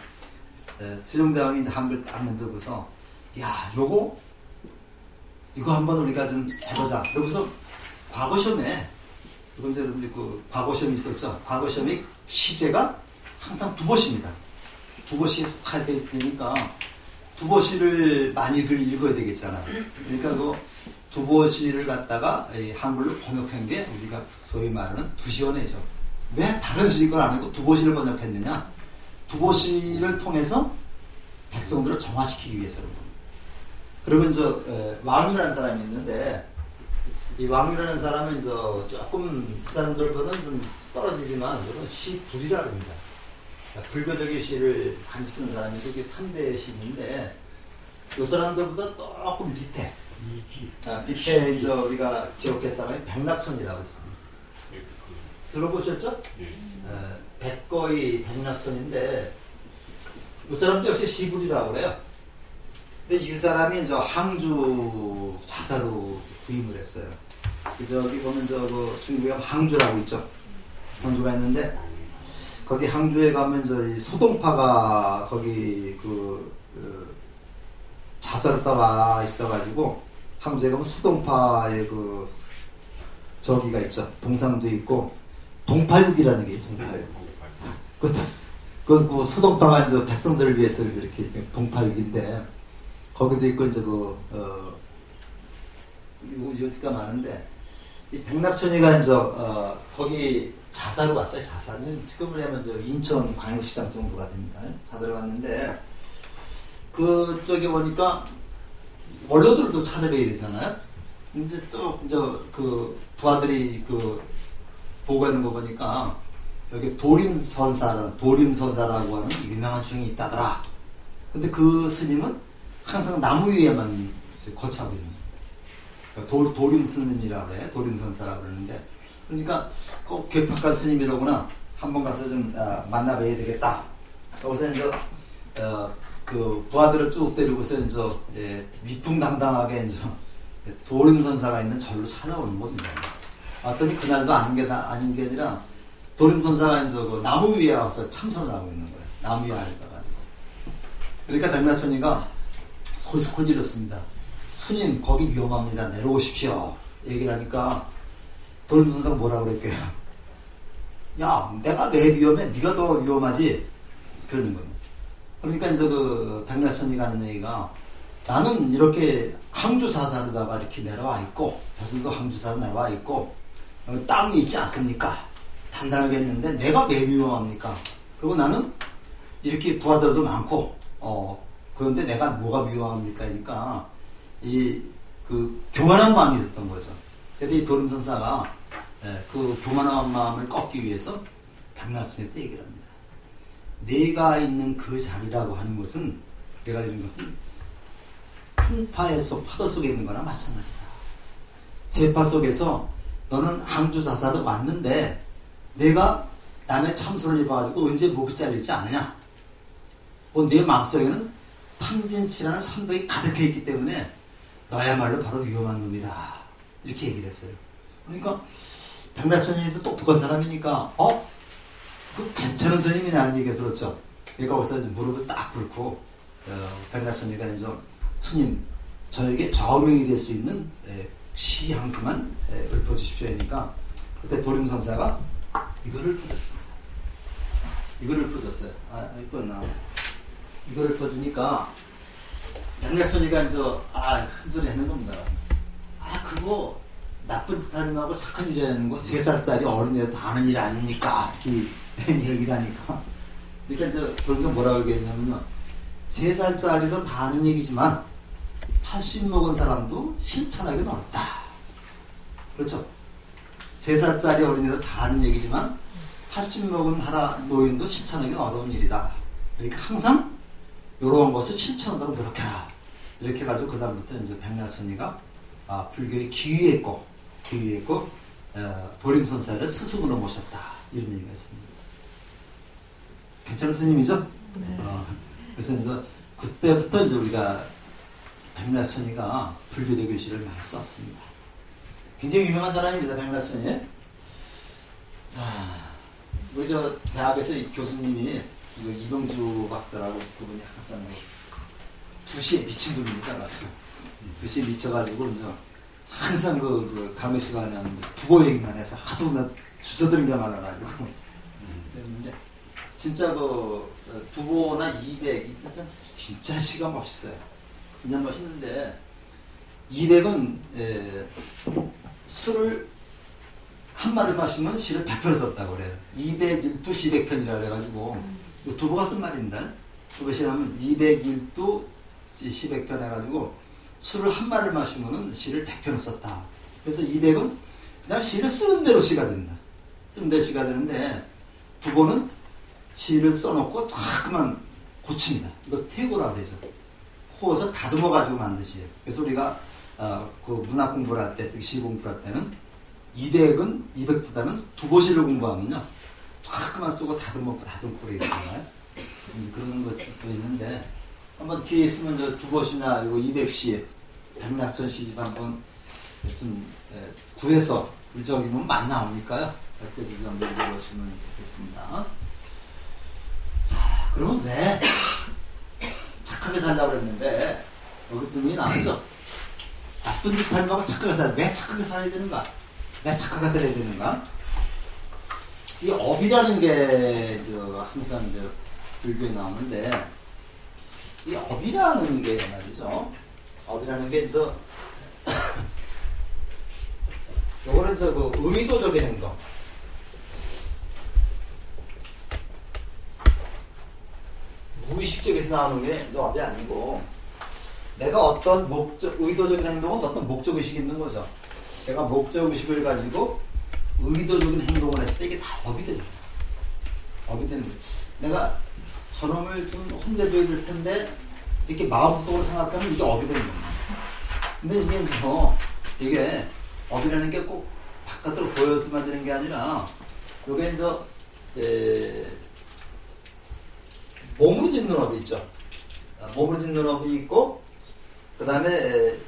세종대왕이 이제 한글 딱 만들고서 야, 이거 한번 우리가 좀 해보자. 그러고서 과거 시험에 이건 이제 여러분들 그 과거 시험이 있었죠. 과거 시험이 시제가 항상 두보시입니다. 두보시 할 때 있으니까 두보시를 많이 읽어야 되겠잖아. 그러니까 그 두보시를 갖다가 한글로 번역한 게 우리가 소위 말하는 두시원회죠. 왜 다른 시걸 안 하고 두보시를 번역했느냐? 두보시를 통해서 백성들을 정화시키기 위해서는. 그리고 이제 왕이라는 사람이 있는데 이 왕이라는 사람은 조금 그 사람들보다는 좀 떨어지지만 시 불이라고 합니다. 불교적인 시를 많이 쓰는 사람이 그게 3대 시인데 이 사람들보다 조금 밑에 밑에 이제 우리가 기억할 사람이 백낙천이라고 있습니다. 들어보셨죠? 백거의 백낙천인데 이 사람도 역시 시불이라고 그래요. 근데 이 사람이 이제 항주 자사로 부임을 했어요. 저기 보면 그 중국에 항주라고 있죠. 항주가 있는데 거기 항주에 가면 저희 소동파가 거기 자사로 따라 있어가지고 항주에 가면 소동파의 그 저기가 있죠. 동상도 있고 동파육이라는 게 있어요. 동파육. 그 소동파가 이제 백성들을 위해서 이렇게 동파육인데 거기도 있고 이제 요지가 많은데 이 백낙천이가 이제 거기 자사로 왔어요. 자사는 지금을 하면 인천 광역시장 정도가 됩니다. 자사로 왔는데 그쪽에 보니까 원로들도 찾아뵈야 되잖아요. 이제 또 이제 그 부하들이 그 보고 있는 거 보니까 여기 도림선사라고 하는 유명한 중이 있다더라. 근데 그 스님은 항상 나무 위에만 거처하고 있는 거예요. 도림 스님이라고 해. 도림선사라고 그러는데 그러니까 꼭 괴팍한 스님이라구나. 한번 가서 좀 만나봐야 되겠다. 여기서 이제 그 부하들을 쭉 데리고서 이제 위풍당당하게 이제 도림선사가 있는 절로 찾아오는 겁니다. 왔더니 그날도 아닌 게 아니라 도림선사가 이제 그 나무 위에 와서 참선을 하고 있는 거예요. 나무 위에 앉아가지고. 그러니까 백낙천이가 소질렀습니다. 스님 거기 위험합니다. 내려오십시오. 얘기를 하니까 도림선사가 뭐라고 그랬게요. 야 내가 왜 위험해? 네가 더 위험하지. 그러는 거예요. 그러니까 이제 그 백낙천이가 하는 얘기가 나는 이렇게 항주사사로다가 이렇게 내려와 있고 벼슬도 항주사로 내려와 있고 땅이 있지 않습니까? 단단하게 했는데 내가 왜 위험합니까? 그리고 나는 이렇게 부하들도 많고 그런데 내가 뭐가 위험합니까? 그러니까 그 교만한 마음이 있었던 거죠. 그래서 이 도림선사가 그 교만한 마음을 꺾기 위해서 백낙천한테 얘기를 합니다. 내가 있는 그 자리라고 하는 것은 내가 있는 것은 풍파에서 파도 속에 있는 거나 마찬가지다. 제파 속에서 너는 항주자사도 맞는데 내가 남의 참소를 입어가지고 언제 목이 잘리지 않느냐. 내 마음속에는 탕진치라는 삼독이 가득해 있기 때문에 너야말로 바로 위험한 놈이다. 이렇게 얘기를 했어요. 그러니까 백낙천이도 똑똑한 사람이니까 그 괜찮은 스님이라는 얘기가 들었죠. 그러니까 거기서 무릎을 딱 꿇고 백낙천이가 이제 스님 저에게 좌우명이 될 수 있는 시 한 그만 읊어주십시오 하니까 그때 도림선사가 이거를 읊어줬습니다. 이거를 읊어줬어요. 이거를 읊어주니까 백낙천이가 이제 한 소리 하는 겁니다. 그거 나쁜 사람하고 착한 여자라는 거 3살짜리 어린애도 다 아는 일 아닙니까? 이렇게 얘기를 하니까 그러니까 이제 도림선사가 뭐라고 얘기했냐면요 3살짜리도 다 아는 얘기지만 80 먹은 사람도 실천하기는 어렵다. 그렇죠? 3살짜리 어린이도 다 아는 얘기지만 80 먹은 노인도 실천하기는 어려운 일이다. 그러니까 항상 이런 것을 실천하도록 노력해라. 이렇게 해가지고 그 다음부터 이제 백낙천이가 불교의 기위했고 도림선사를 스승으로 모셨다. 이런 얘기가 있습니다. 괜찮은 스님이죠? 네. 그래서 이제 그때부터 이제 우리가 백낙천이가 불교적 글씨를 많이 썼습니다. 굉장히 유명한 사람입니다. 백낙천이. 자, 우리 대학에서 교수님이 이병주 박사라고 그분이 항상 2시에 미친 분입니다. 2시에 미쳐가지고 이제 항상 그 강의 시간에 부모 얘기만 해서 하도 나 주저드는 게 많아가지고 그랬는데 진짜 그 두보나 200 진짜 시가 멋있어요. 그냥 멋있는데 200은 술을 한 마리 마시면 시를 100편 썼다고 그래요. 201두 1000편이라 그래가지고 두보가 쓴 말입니다. 두보시 하면 201두 1000편 해가지고 술을 한 마리를 마시면은 시를 100편을 썼다. 그래서 200은 그냥 시를 쓰는 대로 시가 된다. 쓰는 대로 시가 되는데 두보는 시를 써놓고 자꾸만 고칩니다. 이거 태고라 그러죠. 코어서 다듬어가지고 만든 시예요. 그래서 우리가 그 문학 공부를 할 때, 특히 시 공부를 할 때는 200은 200보다는 두보시를 공부하면요 자꾸만 쓰고 다듬고 그러잖아요. 그런 것도 있는데 한번 기회 있으면 저 두보시나 이거 200시 백낙천 시집 한번 좀 구해서 우리 저기 보면 많이 나오니까요. 그렇게 좀 읽어보시면 좋겠습니다. 자, 그러면 왜 착하게 살려고 그랬는데 여기 분명히 나오죠. 나쁜 짓 하지 말고 착하게 살아. 왜 착하게 살아야 되는가? 왜 착하게 살아야 되는가? 이 업이라는 게 항상 불교에 나오는데 이 업이라는 게 말이죠. 업이라는 게 요거는 그 의도적인 행동. 무의식적에서 나오는 게 업이 아니고 내가 어떤 의도적인 행동은 어떤 목적의식이 있는 거죠. 내가 목적의식을 가지고 의도적인 행동을 했을 때 이게 다 업이 되는 거예요. 업이 되는 거예요. 내가 저놈을 좀 혼내줘야 될 텐데 이렇게 마음속으로 생각하면 이게 업이 되는 겁니다. 근데 이게 업이라는 게 꼭 바깥으로 보여서만 되는 게 아니라 요게 몸으로 짓는 업이 있죠. 몸으로 짓는 업이 있고 그 다음에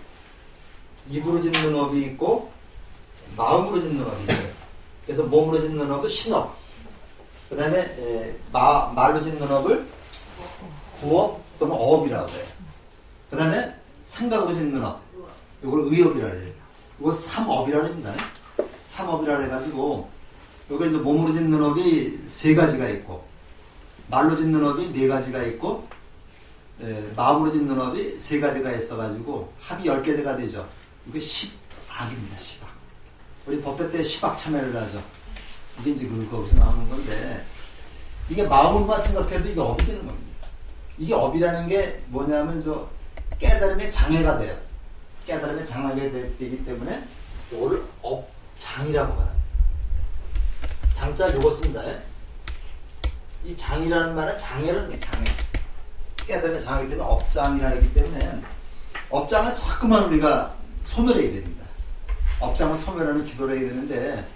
입으로 짓는 업이 있고 마음으로 짓는 업이 있어요. 그래서 몸으로 짓는 업은 신업, 그 다음에 말로 짓는 업을 구업 또는 어업이라고 해요. 그 다음에 생각으로 짓는 업, 이걸 의업이라 해요. 이거 삼업이라 합니다. 삼업이라 해가지고 여기 몸으로 짓는 업이 3가지가 있고 말로 짓는 업이 4가지가 있고 마음으로 짓는 업이 3가지가 있어가지고 합이 10개가 되죠. 이게 10악입니다. 10악. 우리 법회 때 10악 참여를 하죠. 이게 거기서 나오는 건데 이게 마음으로만 생각해도 이게 업이 되는 겁니다. 이게 업이라는 게 뭐냐면 깨달음의 장애가 돼요. 깨달음의 장애가 되기 때문에 이거를 업장이라고 말합니다. 장자 요거 쓴다. 이 장이라는 말은 장애라는 게 장애. 깨달음의 장애이기 때문에 업장이라 하기 때문에 업장을 자꾸만 우리가 소멸해야 됩니다. 업장을 소멸하는 기도를 해야 되는데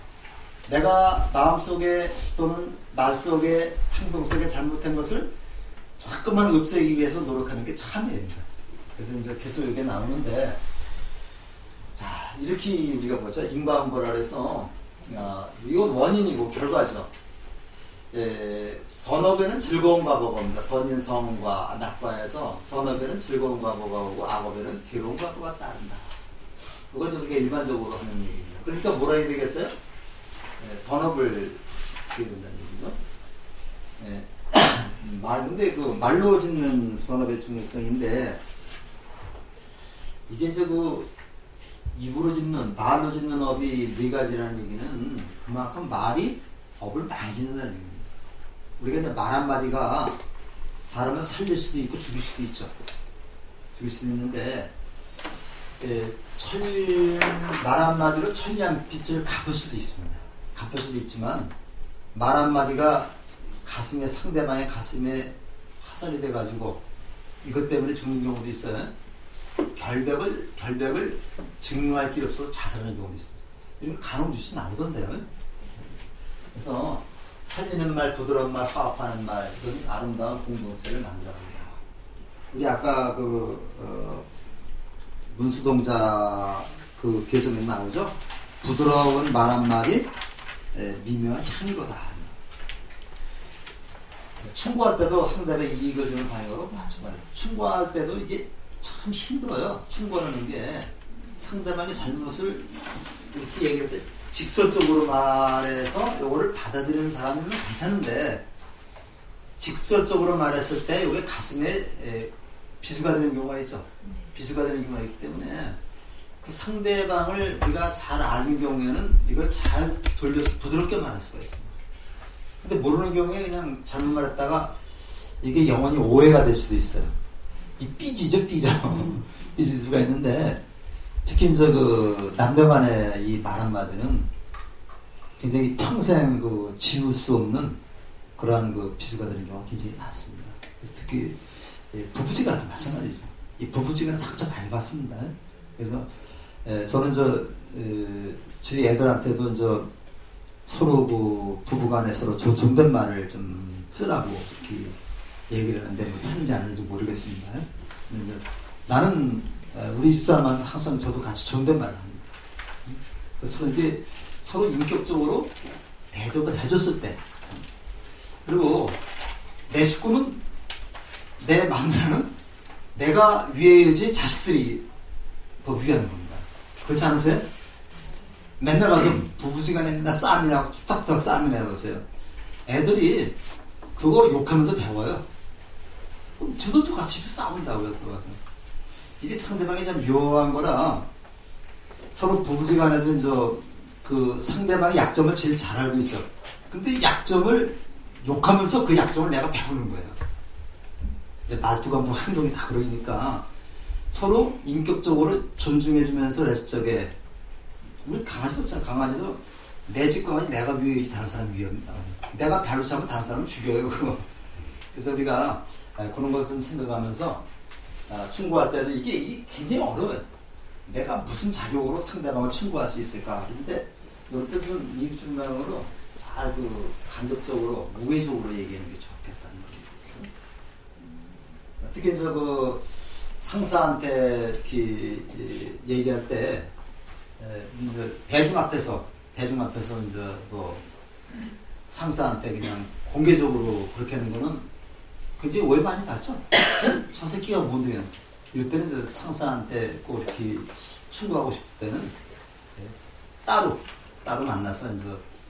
내가 마음속에 또는 말 속에 행동 속에 잘못된 것을 자꾸만 없애기 위해서 노력하는 게 참여입니다. 그래서 계속 이게 나오는데 자 이렇게 우리가 보죠. 인과응보라 해서 이건 원인이고 결과죠. 선업에는 즐거움과 보고입니다. 선인성과 낙과에서 선업에는 즐거움과 보고가 오고 악업에는 괴로움과 보고가 따른다. 그건 우리가 일반적으로 하는 얘기입니다. 그러니까 뭐라 해야 되겠어요? 선업을 하게 된다는 얘기죠. 근데 그 말로 짓는 선업의 중요성인데 이게 입으로 짓는 말로 짓는 업이 4가지라는 얘기는 그만큼 말이 업을 많이 짓는다는 얘기입니다. 우리가 이제 말 한마디가 사람을 살릴 수도 있고 죽일 수도 있죠. 죽일 수도 있는데 말 한마디로 천냥빚을 갚을 수도 있습니다. 갚을 수도 있지만 말 한마디가 상대방의 가슴에 화살이 돼가지고 이것 때문에 죽는 경우도 있어요. 결백을 증명할 길이 없어서 자살하는 경우도 있습니다. 이런 간혹 뉴스 나오던데요. 그래서 살리는 말, 부드러운 말, 화합하는 말, 그런 아름다운 공동체를 만들어갑니다. 우리 아까 문수동자 개성에 나오죠? 부드러운 말 한마디, 미묘한 향이로다. 충고할 때도 상대방의 이익을 주는 방향으로 맞춰봐요. 충고할 때도 이게 참 힘들어요. 충고하는 게 상대방의 잘못을 이렇게 얘기할 때 직설적으로 말해서 요거를 받아들이는 사람은 괜찮은데 직설적으로 말했을 때 이게 가슴에 비수가 되는 경우가 있죠. 비수가 되는 경우가 있기 때문에 그 상대방을 우리가 잘 아는 경우에는 이걸 잘 돌려서 부드럽게 말할 수가 있습니다. 근데 모르는 경우에 그냥 잘못 말했다가 이게 영원히 오해가 될 수도 있어요. 이 삐지죠, 삐져. 삐질 수가 있는데 특히 이제 그 남녀 간의 이 말 한마디는 굉장히 평생 그 지울 수 없는 그러한 그 비수가 되는 경우가 굉장히 많습니다. 그래서 특히 부부지간도 마찬가지죠. 이 부부지간은 상처 많이 받습니다. 그래서 저는 저희 애들한테도 서로 그 부부간에 서로 존댓말을 좀 쓰라고 이렇게 얘기를 하는데 뭐 하는지 안 하는지 모르겠습니다. 나는 우리 집사람은 항상 저도 같이 존댓말을 합니다. 그래서 이게 서로 인격적으로 대접을 해줬을 때 그리고 내 식구는 내 막내는 내가 위에야지 자식들이 더 위하는 겁니다. 그렇지 않으세요? 맨날 가서 부부시간에 맨날 싸움이나 툭탁툭탁 싸움이나 해보세요. 애들이 그거 욕하면서 배워요. 그럼 저도 똑같이 싸운다고요. 들어가서. 이게 상대방이 참 묘한 거라 서로 부부지간에도 그 상대방의 약점을 제일 잘 알고 있죠. 근데 약점을 욕하면서 그 약점을 내가 배우는 거예요. 이제 말투가 뭐 행동이 다 그러니까 서로 인격적으로 존중해주면서 레스적에 우리 강아지도 있잖아. 강아지도 내 집 강아지 내가 위해야지 다른 사람 위협니다. 내가 발로 차면 다른 사람을 죽여요. 그거. 그래서 우리가 그런 것을 생각하면서 충고할 때도 이게 굉장히 어려워요. 내가 무슨 자격으로 상대방을 충고할 수 있을까? 그런데 이럴 때 좀 이중방으로 잘 그 간접적으로 우회적으로 얘기하는 게 좋겠다는 거죠. 특히 그 상사한테 이렇게 얘기할 때 대중 앞에서 뭐 상사한테 그냥 공개적으로 그렇게 하는 거는 굉장히 오해 많이 받죠. 저 새끼가 뭔데? 이럴 때는 상사한테 꼭 이렇게 충고하고 싶을 때는 따로 만나서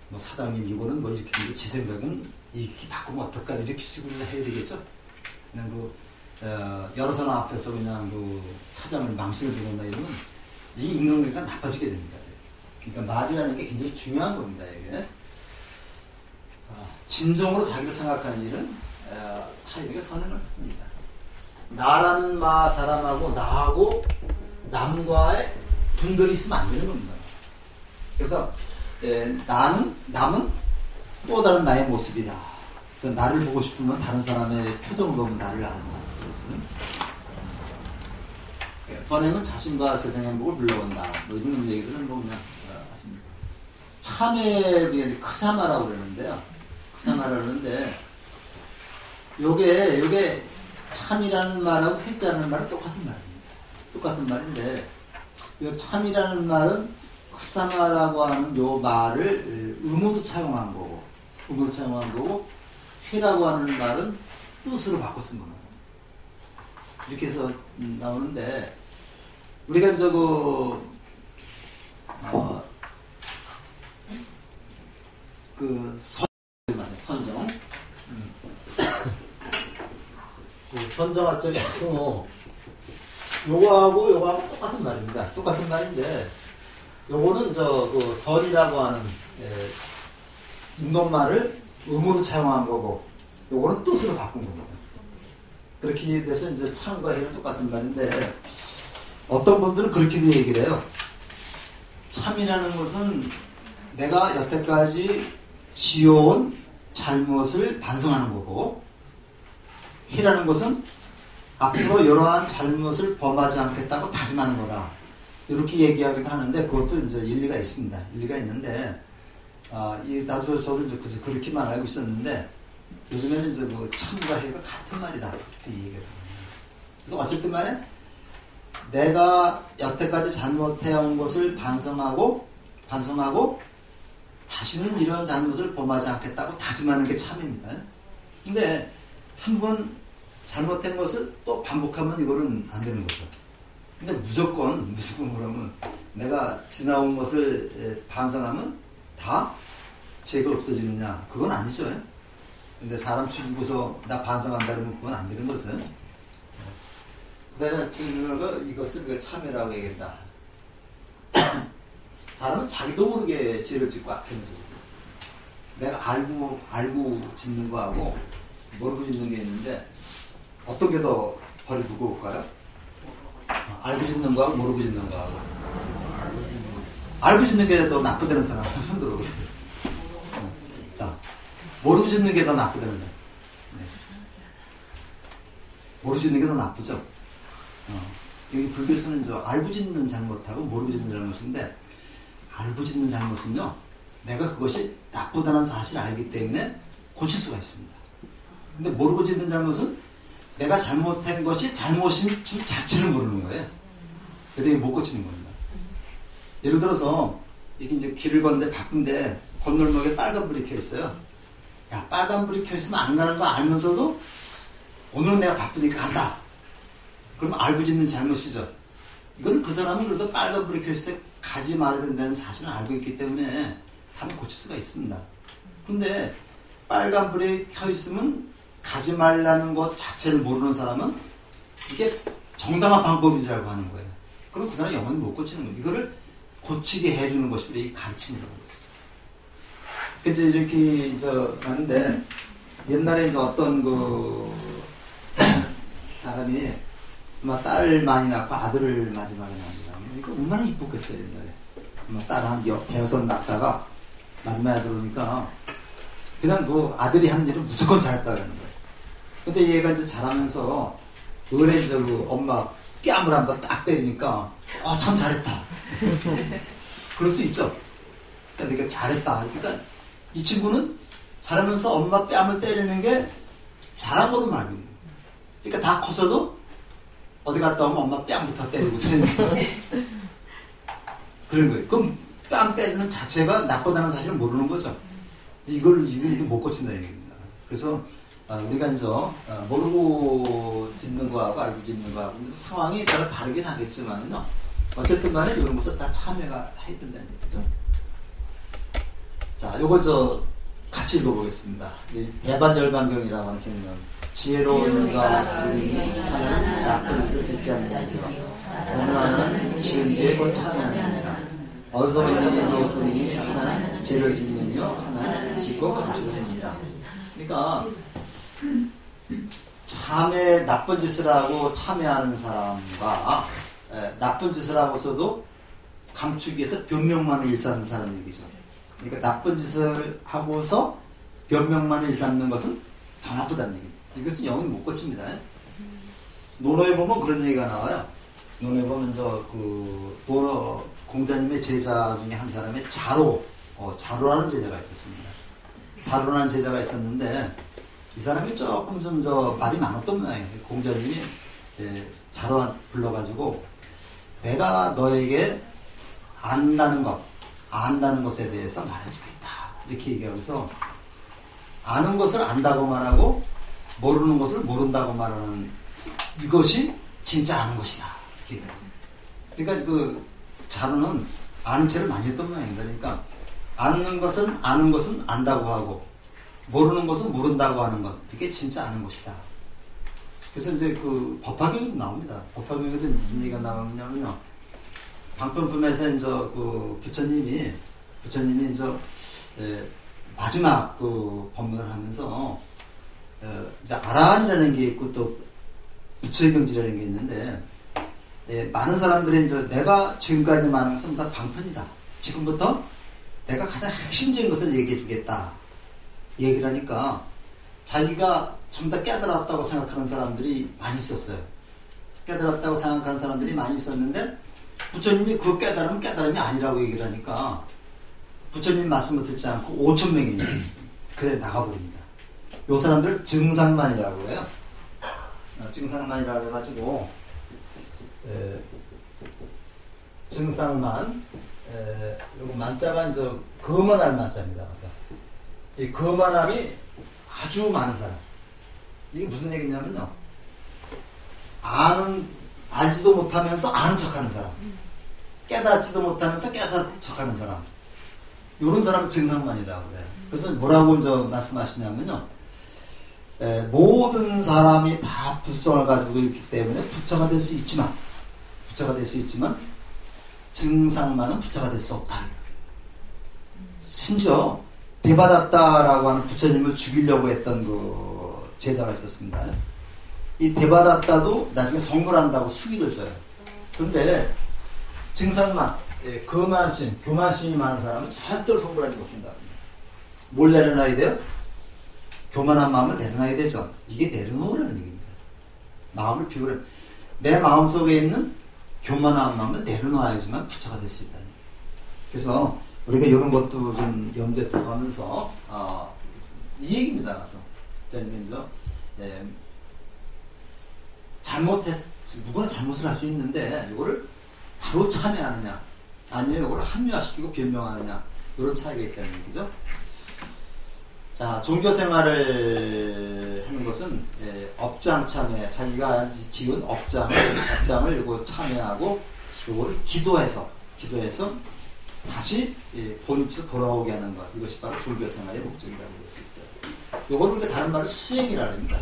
뭐 사장님 이거는 뭐 이렇게 제 생각은 이렇게 바꾸면 어떨까 이렇게 식으로 해야 되겠죠. 그냥 여러 사람 앞에서 그냥 그 사장을 망신을 주거나 이러면 이 인간관계가 나빠지게 됩니다. 그러니까 말이라는 게 굉장히 중요한 겁니다. 이게 진정으로 자기를 생각하는 일은 타인에게 선행을 합니다. 나라는 사람하고 나하고 남과의 분별이 있으면 안 되는 겁니다. 그래서 남은 또 다른 나의 모습이다. 그래서 나를 보고 싶으면 다른 사람의 표정을 보면 나를 안다. 선행은 자신과 세상의 행복을 불러온다. 뭐 이런 얘기들은 뭐 그냥 하십니다. 참에 비해 크사마라고 그러는데요. 크사마라고 그러는데 요게 참이라는 말하고 해자라는 말은 똑같은 말입니다. 똑같은 말인데 요 참이라는 말은 크사마라고 하는 요 말을 의무로 차용한 거고 해라고 하는 말은 뜻으로 바꿔 쓴 겁니다. 이렇게 해서 나오는데 우리가 선정 선정화점이 요거하고 똑같은 말입니다. 똑같은 말인데 요거는 선이라고 하는 인도말을 의무로 차용한 거고 요거는 뜻으로 바꾼 겁니다. 그렇게 돼서 참과 해는 똑같은 말인데 어떤 분들은 그렇게도 얘기를 해요. 참이라는 것은 내가 여태까지 지어온 잘못을 반성하는 거고 해라는 것은 앞으로 이러한 잘못을 범하지 않겠다고 다짐하는 거다. 이렇게 얘기하기도 하는데 그것도 일리가 있습니다. 일리가 있는데 저도 그렇게만 알고 있었는데 요즘에는 뭐 참과 해가 같은 말이다. 이렇게 얘기를 합니다. 그래서 어쨌든 간에 내가 여태까지 잘못해온 것을 반성하고 다시는 이런 잘못을 범하지 않겠다고 다짐하는 게 참입니다. 근데 한번 잘못된 것을 또 반복하면 이거는 안 되는 거죠. 근데 무조건 그러면 내가 지나온 것을 반성하면 다 죄가 없어지느냐? 그건 아니죠. 근데 사람 죽이고서 나 반성한다 그러면 그건 안 되는 거죠. 내가 지금 이것을 참여라고 얘기했다. 사람은 자기도 모르게 죄를 짓고 악행을 짓고, 내가 알고 짓는 거하고 모르고 짓는 게 있는데 어떤 게 더 벌이 무거울까요? 알고 짓는 거하고 모르고 짓는 거하고. 알고 짓는 게 더 나쁘다는 사람 손 들어보세요. 자, 모르고 짓는 게 더 나쁘다는 사람. 네. 모르고 짓는 게 더 나쁘죠. 여기 불교에서는 알고 짓는 잘못하고 모르고 짓는 잘못인데, 알고 짓는 잘못은요, 내가 그것이 나쁘다는 사실을 알기 때문에 고칠 수가 있습니다. 근데 모르고 짓는 잘못은 내가 잘못한 것이 잘못인 줄 자체를 모르는 거예요. 그래서 못 고치는 겁니다. 예를 들어서 이게 이제 길을 걷는데 바쁜데 건널목에 빨간불이 켜 있어요. 야, 빨간불이 켜 있으면 안 가는 거 알면서도 오늘은 내가 바쁘니까 간다. 그럼 알고 짓는 잘못이죠. 이거는 그 사람은 그래도 빨간불이 켜 있을 때 가지 말아야 된다는 사실을 알고 있기 때문에 다음에 고칠 수가 있습니다. 근데 빨간불이 켜 있으면 가지 말라는 것 자체를 모르는 사람은 이게 정당한 방법이라고 하는 거예요. 그럼 그 사람이 영원히 못 고치는 거예요. 이거를 고치게 해주는 것이 우리 가르침이라고 했어요. 그래서 이렇게 하는데, 옛날에 어떤 사람이 딸 많이 낳고 아들을 마지막에 낳는다. 이거 얼마나 이뻤겠어요, 옛날에. 딸 한 대여섯 낳다가 마지막에 그러니까 그냥 아들이 하는 일은 무조건 잘했다는 거예요. 근데 얘가 자라면서 은혜 엄마 뺨을 한번 딱 때리니까 참 잘했다. 그럴 수 있죠. 그러니까 잘했다. 그러니까 이 친구는 자라면서 엄마 뺨을 때리는 게 잘한 거로 말고 있는 거예요. 그러니까 다 커서도 어디 갔다 오면 엄마 뺨부터 때리고 그런 거예요. 그럼 뺨 때리는 자체가 나쁘다는 사실을 모르는 거죠. 이걸 못 고친다는 얘기입니다. 그래서 우리가 모르고 짓는 거하고 알고 짓는 거하고 상황이 따라 다르긴 하겠지만요. 어쨌든 간에 이런 것을 다 참여가 해야 된다는 얘기죠. 자, 요거 같이 읽어보겠습니다. 대반열반경이라고 하는 경우는 지혜로운 이가 우리는 하나는 나쁜 짓을 짓지 않느니라. 하나는 지은 뒤에 곧 참여하느니라. 어디서 있는 분이 하나는 죄를 짓느뇨 하나는 짓고 감추느니라. 그러니까 참회 나쁜 짓을 하고 참회하는 사람과 나쁜 짓을 하고서도 감추기 위해서 변명만을 일삼는 사람 얘기죠. 그러니까 나쁜 짓을 하고서 변명만을 일삼는 것은 더 나쁘다는 얘기입니다. 이것은 영원히 못 고칩니다. 논어에 보면 그런 얘기가 나와요. 논어에 보면 도너 공자님의 제자 중에 한 사람의 자로라는 제자가 있었습니다. 자로라는 제자가 있었는데 이 사람이 조금 말이 많았던 모양이에요. 공자님이 자로 불러가지고 내가 너에게 안다는 것에 대해서 말해주겠다. 이렇게 얘기하면서 아는 것을 안다고 말하고 모르는 것을 모른다고 말하는 이것이 진짜 아는 것이다. 이렇게 그러니까 자로는 아는 체를 많이 했던 모양입니다. 그러니까 아는 것은 안다고 하고 모르는 것은 모른다고 하는 것, 이게 진짜 아는 것이다. 그래서 법화경에도 나옵니다. 법화경에도 무슨 얘기가 나오냐면요. 방편품에서 부처님이 마지막 법문을 하면서 아라한이라는 게 있고 또 부처의 경지라는 게 있는데, 많은 사람들이 내가 지금까지 말한 것은 다 방편이다. 지금부터 내가 가장 핵심적인 것을 얘기해 주겠다. 얘기를 하니까 자기가 전부 다 깨달았다고 생각하는 사람들이 많이 있었어요. 깨달았다고 생각하는 사람들이 많이 있었는데 부처님이 그 깨달음이 아니라고 얘기를 하니까 부처님 말씀을 듣지 않고 5,000명이 그대로 나가버립니다. 요 사람들 증상만이라고 해요. 증상만이라고 해가지고 증상만 요거 만자가 거만할 만자입니다. 그래서 이 거만함이 아주 많은 사람. 이게 무슨 얘기냐면요. 아는 알지도 못하면서 아는 척하는 사람, 깨닫지도 못하면서 깨닫는 척하는 사람, 이런 사람은 증상만이라고 그래요. 그래서 뭐라고 이제 말씀하시냐면요, 모든 사람이 다 부성을 가지고 있기 때문에 부처가 될 수 있지만 증상만은 부처가 될 수 없다. 심지어 대바다타라고 하는 부처님을 죽이려고 했던 그 제자가 있었습니다. 이 대바다타도 나중에 성불한다고 수기를 줘요. 그런데 증상만, 거만심, 교만심이 많은 사람은 절대로 성불하지 못한다. 뭘 내려놔야 돼요? 교만한 마음을 내려놔야 되죠. 이게 내려놓으라는 얘기입니다. 마음을 비우려. 내 마음속에 있는 교만한 마음을 내려놓아야지만 부처가 될 수 있다. 그래서 우리가 이런 것도 좀 염두에 들어가면서 이 얘기입니다. 그래서 진짜님이죠. 누구나 잘못을 할 수 있는데 이거를 바로 참여하느냐, 아니면 이걸 합리화시키고 변명하느냐, 이런 차이가 있다는 얘기죠. 자, 종교 생활을 하는 것은 업장 참여, 자기가 지은 업장을 이거 참여하고 이거를 기도해서 다시 본처 돌아오게 하는 것, 이것이 바로 종교 생활의 목적이라고 볼 수 있어요. 이걸 우리가 다른 말로 수행이라고 합니다.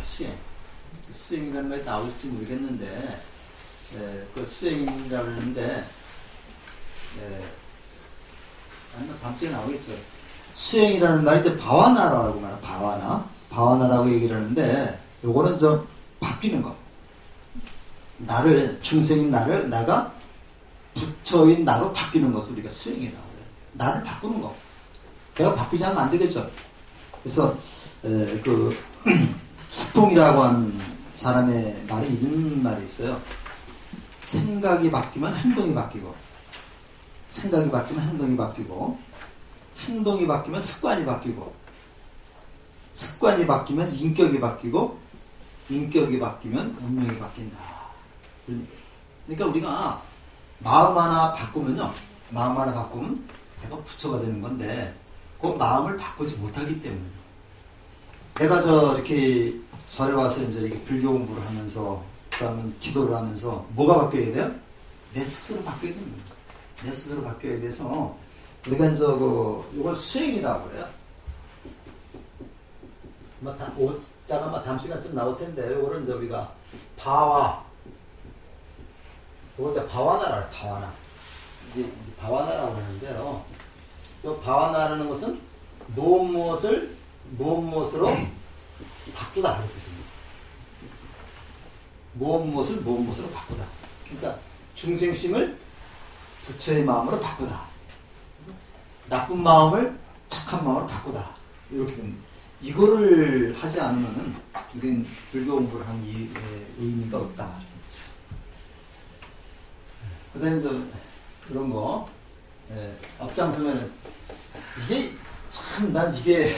수행이라는 말이 나올지 모르겠는데, 그 수행이라고 하는데, 아니면 다음 주에 나오겠죠. 수행이라는 말이 이제 바와나라고 말해요. 바와나라고 얘기를 하는데, 요거는 좀 바뀌는 거. 중생인 나가 부처인 나로 바뀌는 것을 우리가 수행이라고 해요. 나를 바꾸는 거. 내가 바뀌지 않으면 안 되겠죠. 그래서, 스통이라고 하는 사람의 말이 이런 말이 있어요. 생각이 바뀌면 행동이 바뀌고, 생각이 바뀌면 행동이 바뀌고, 행동이 바뀌면 습관이 바뀌고, 습관이 바뀌면 인격이 바뀌고, 인격이 바뀌면 운명이 바뀐다. 그러니까 우리가 마음 하나 바꾸면 내가 부처가 되는 건데, 그 마음을 바꾸지 못하기 때문에. 내가 이렇게 절에 와서 이제 이렇게 불교 공부를 하면서, 그 다음에 기도를 하면서, 뭐가 바뀌어야 돼요? 내 스스로 바뀌어야 됩니다. 내 스스로 바뀌어야 돼서, 우리가 이제 이건 수행이라고 그래요. 다음 시간 좀 나올 텐데, 이거는 이제 우리가 이거 이제 바와나라고, 바와나. 이제 바와나라고 하는데요. 이 바와나라는 것은 무엇으로 바꾸다. 무엇으로 바꾸다. 그러니까 중생심을 부처의 마음으로 바꾸다. 나쁜 마음을 착한 마음으로 바꾸다. 이렇게 됩니다. 이거를 하지 않으면은 우리는 불교 공부를 한 의미가 없다. 그 다음에 그런 거, 앞장서면은, 난 이게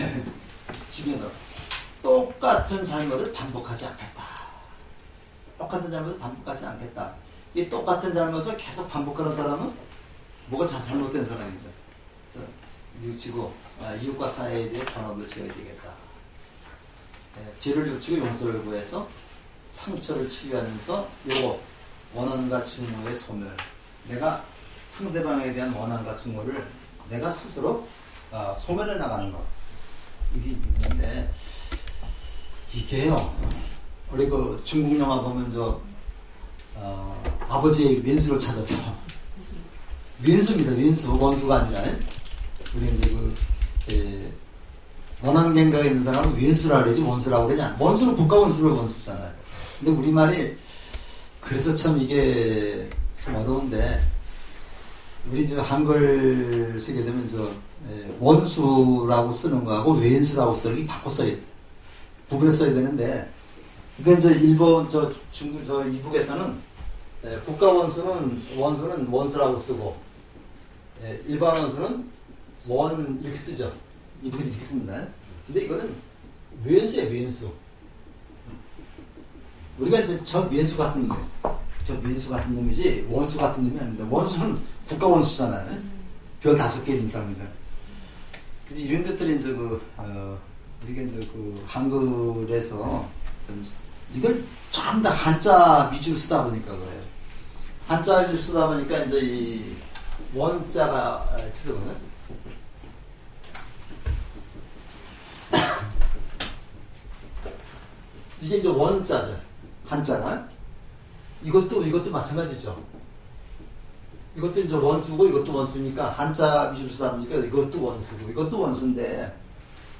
중요하다. 똑같은 잘못을 반복하지 않겠다. 이 똑같은 잘못을 계속 반복하는 사람은 뭐가 잘못된 사람이죠. 그래서 이웃과 사회에 대해 선업을 지어야 되겠다. 죄를 뉘우치고 용서를 구해서 상처를 치유하면서 원한과 증오의 소멸, 내가 상대방에 대한 원한과 증오를 내가 스스로 소멸해 나가는 것, 이게 있는데, 이게요, 우리 중국 영화 보면 아버지의 왼수를 찾아서, 왼수입니다. 원수가 아니라. 우리 이제 원한갱각에 있는 사람은 왼수라고 그러지 원수라고 그러냐. 원수는 국가원수를 원수잖아요. 근데 우리말이, 그래서 참 이게 좀 어려운데, 우리 한글 쓰게 되면 원수라고 쓰는 거하고 왼수라고 쓰는 게 바꿔 써야 돼. 북에 써야 되는데, 그러니까 일본, 중국, 이북에서는 국가원수는 원수라고 쓰고, 일반 원수는 이렇게 쓰죠. 이북에서 이렇게 씁니다. 근데 이거는 왼수예요, 왼수. 우리가 왼수 같은 놈이에요. 왼수 같은 놈이지, 원수 같은 놈이 아닙니다. 원수는 국가원수잖아요. 별 5개 있는 사람이잖아요. 그래서 이런 것들이 우리가 한글에서 이걸 전부 다 한자 위주로 쓰다 보니까 그래요. 한자를 쓰다 보니까 이제 이 원자가 쓰거든요. 이게 이제 원자죠. 한자가. 이것도 마찬가지죠. 이것도 이제 원수고 이것도 원수니까 한자 위주로 쓰다 보니까 이것도 원수고 이것도 원수인데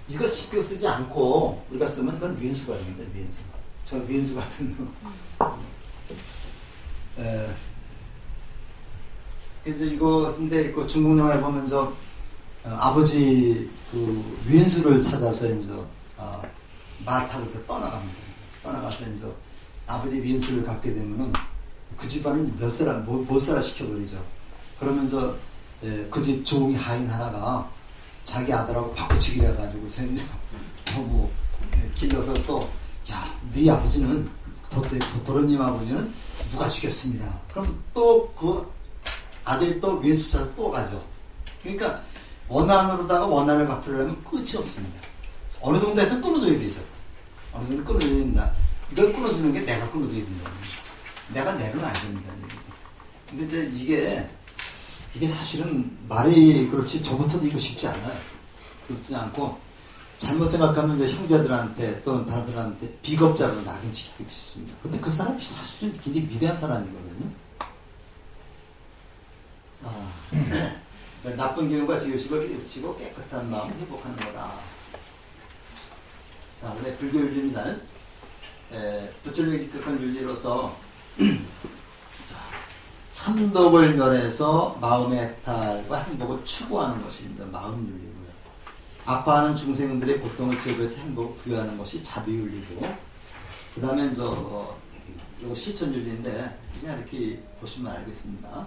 이거 쉽게 쓰지 않고 우리가 쓰면 이건 민수가 됩니다. 민수. 저 민수 같은 거. 이제 이것인데 그 중국 영화에 보면 아버지 그 민수를 찾아서 이제 말 타고 떠나갑니다. 떠나가서 이제 아버지 민수를 갖게 되면은 그 집안은 몇 사람 시켜버리죠. 그러면서 그 집 종이 하인 하나가 자기 아들하고 바꾸치기를 해가지고 너무 길러서 또 야, 네 아버지는 도련님 아버지는 누가 죽였습니다. 그럼 또 그 아들이 또 민수 찾아서 또 가죠. 그러니까 원한으로다가 원한을 갚으려면 끝이 없습니다. 어느 정도에서 끊어줘야 되죠. 어느 정도 끊어줘야 된다. 이걸 끊어주는 게 내가 끊어줘야 된다. 내가 내려는 안 됩니다. 근데 이제 이게 사실은 말이 그렇지 저부터도 이거 쉽지 않아요. 그렇지 않고 잘못 생각하면 이제 형제들한테 또는 다른 사람한테 비겁자로 낙인찍히기 쉽습니다. 근데 그 사람이 사실은 굉장히 위대한 사람이거든요. 나쁜 경우가 지으시고 깨우치고 깨끗한 마음 회복하는 거다. 자, 근데 불교 윤리는 부처님의 직격한 윤리로서 삼독을 멸해서 마음의 해탈과 행복을 추구하는 것이 이제 마음 윤리고요. 아파하는 중생들의 고통을 제거해서 행복을 부여하는 것이 자비 윤리고, 그 다음에 이거 실천 윤리인데 그냥 이렇게 보시면 알겠습니다.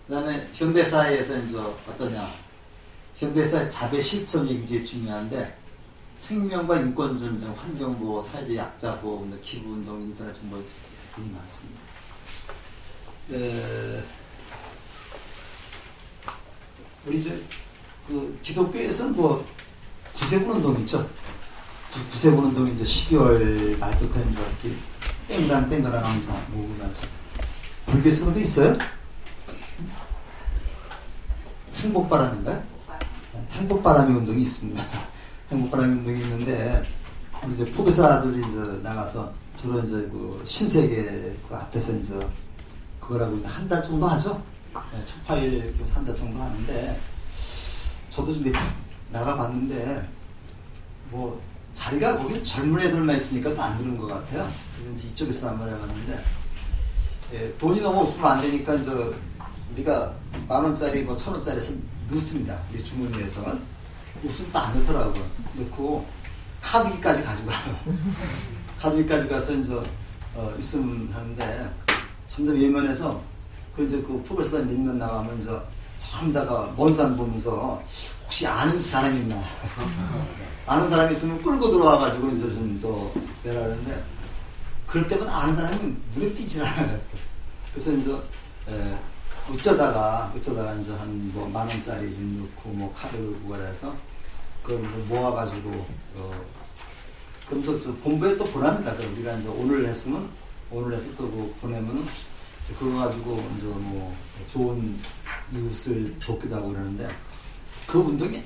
그 다음에 현대사회에서 이제 어떠냐, 현대사회 자배 실천이 굉장히 중요한데 생명과 인권 존중, 환경보호, 사회적 약자 보호, 기부운동, 인터넷 정보 등이 많습니다. 우리 그 기독교에서는 구세군 운동이 있죠. 구세군 운동이 이제 12월 말부터 이제 이렇게 땡그란 항상 모으고 나서 불교에서도 있어요? 행복바람인가요? 행복바람의 운동이 있습니다. 행복바람의 운동이 있는데 이제 포교사들이 이제 나가서 주로 이제 그 신세계 그 앞에서 이제 그거라고 한 달 정도 하죠. 초파일 한 달 정도 하는데 저도 좀 나가봤는데 자리가 거기 젊은 애들만 있으니까 또 안 드는 것 같아요. 그래서 이제 이쪽에서 한번 해봤는데 돈이 너무 없으면 안 되니까 이제 우리가 10,000원짜리 1,000원짜리에서 넣습니다. 우리 주머니에서 없으면 또 안 넣더라고요. 넣고 카드기까지 가져가요. 카드기까지 가서 이제 있으면 하는데 점점 예민해서 이제 그 포교사단 몇몇 나가면 이제 처음다가 먼 산 보면서 혹시 아는 사람이 있나 아는 사람이 있으면 끌고 들어와가지고 이제 좀 내라 하는데 그럴 때마다 아는 사람이 눈에 띄질 않아요. 그래서 이제 어쩌다가 이제 한 10,000원짜리 좀 넣고 카드 구걸해서 그걸 모아가지고 그러면서 저 본부에 또 보냅니다. 우리가 이제 오늘 했으면 오늘 해서 또 보내면은 그거 가지고 이제 좋은 이웃을 돕기도 하고 그러는데 그 운동이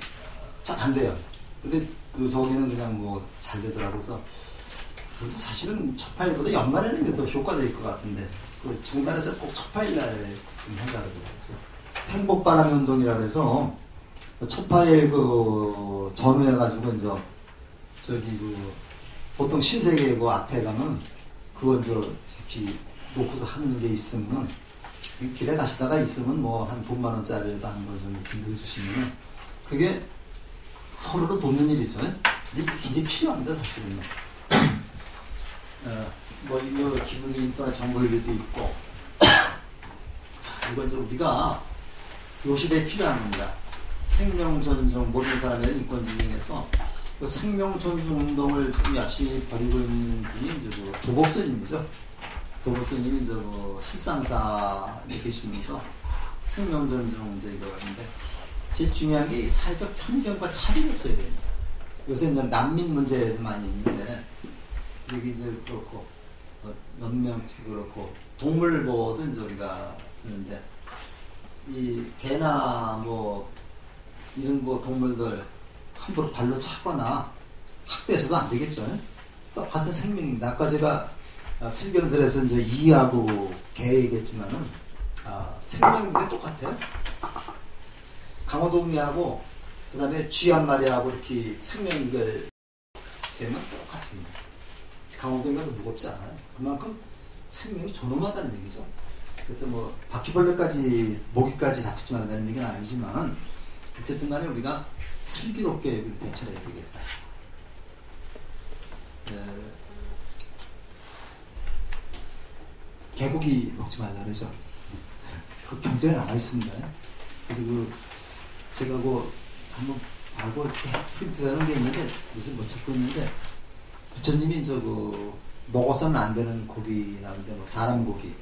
잘 안 돼요. 근데 저기는 그냥 잘 되더라고요. 그래서 그것도 사실은 첫파일보다 연말에는 게 더 효과적일 것 같은데 그 중단에서 꼭 첫파일날 좀 한다 그러더라고요. 행복바람의 운동이라 그래서 첫파일 전후해 가지고 이제 보통 신세계 앞에 가면 그거 이렇게 놓고서 하는 게 있으면 길에 가시다가 있으면 한 돈 10,000원짜리도 한 거 좀 넣어주시면 그게 서로를 돕는 일이죠. 근데 이게 굉장히 필요합니다, 사실은. 이거 기분이 인터넷 정보일도 있고. 자, 이건 우리가 요 시대에 필요한 겁니다. 생명 존중, 모든 사람의 인권 중에서 생명 존중 운동을 좀 열심히 벌이고 있는 분이 이제 도곡스님이죠. 도곡스님이 이제 실상사에 계시면서 생명 존중 이제 이거 하는데 제일 중요한 게 사회적 편견과 차별이 없어야 됩니다. 요새 이제 난민 문제도 많이 있는데 여기 이제 그렇고 연명치도 그렇고 동물보호도 이제 우리가 쓰는데 이 개나 뭐 이런 거 동물들 함부로 발로 차거나 학대해서도 안 되겠죠. 똑같은 생명입니다. 아까 제가 신경설에서 이제 이하고 개 얘기했지만은 생명인데 똑같아요. 강호동이하고 그 다음에 쥐 한 마리하고 이렇게 생명을 되면 똑같습니다. 강호동이가 무겁지 않아요. 그만큼 생명이 존엄하다는 얘기죠. 그래서 뭐 바퀴벌레까지 모기까지 잡히지 말라는 얘기는 아니지만 어쨌든 간에 우리가 슬기롭게 대처를 해야 되겠다. 개고기 먹지 말라 그러죠. 그 경전에 나와 있습니다. 그래서 제가 한번 알고 이렇게 프린트하는 게 있는데 요새 못 찾고 있는데 부처님이 먹어서는 안 되는 고기 나오는데 뭐 사람 고기,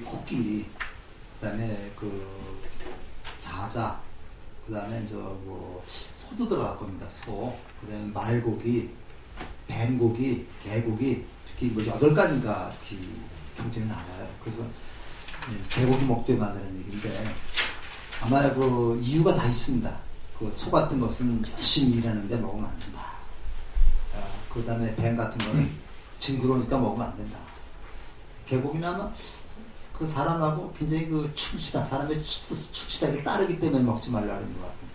코끼리, 그다음에 사자, 그다음에 소도 들어갈 겁니다. 소, 그다음에 말고기, 뱀고기, 개고기, 특히 8가지인가 이렇게 경전이 나와요. 그래서 개고기 먹되 말라는 얘기인데 아마 이유가 다 있습니다. 소 같은 것은 열심히 일하는데 먹으면 안 된다. 그 다음에 뱀 같은 거는 징그러우니까 먹으면 안 된다. 개고기는 아마 사람하고 굉장히 충실한, 사람의 충실하게 따르기 때문에 먹지 말라는 것 같아요.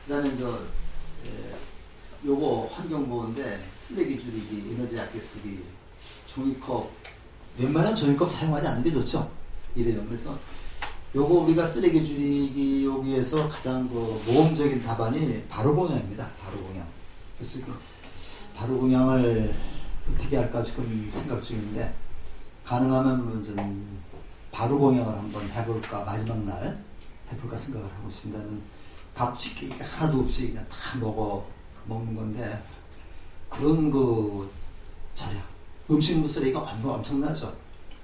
그 다음에 요거 환경보호인데 쓰레기 줄이기, 에너지 아껴 쓰기, 종이컵, 웬만하면 종이컵 사용하지 않는 게 좋죠. 이래요. 그래서 요거 우리가 쓰레기 줄이기 여기에서 가장 모험적인 답안이 바로공양입니다. 바로공양. 그래서 바로공양을 어떻게 할까 지금 생각 중인데 가능하면 좀 바로공양을 한번 해볼까, 마지막 날 해볼까 생각을 하고 있습니다. 밥 짓기 하나도 없이 그냥 다 먹는 건데 그런 자료 음식물 쓰레기가 완전 엄청나죠.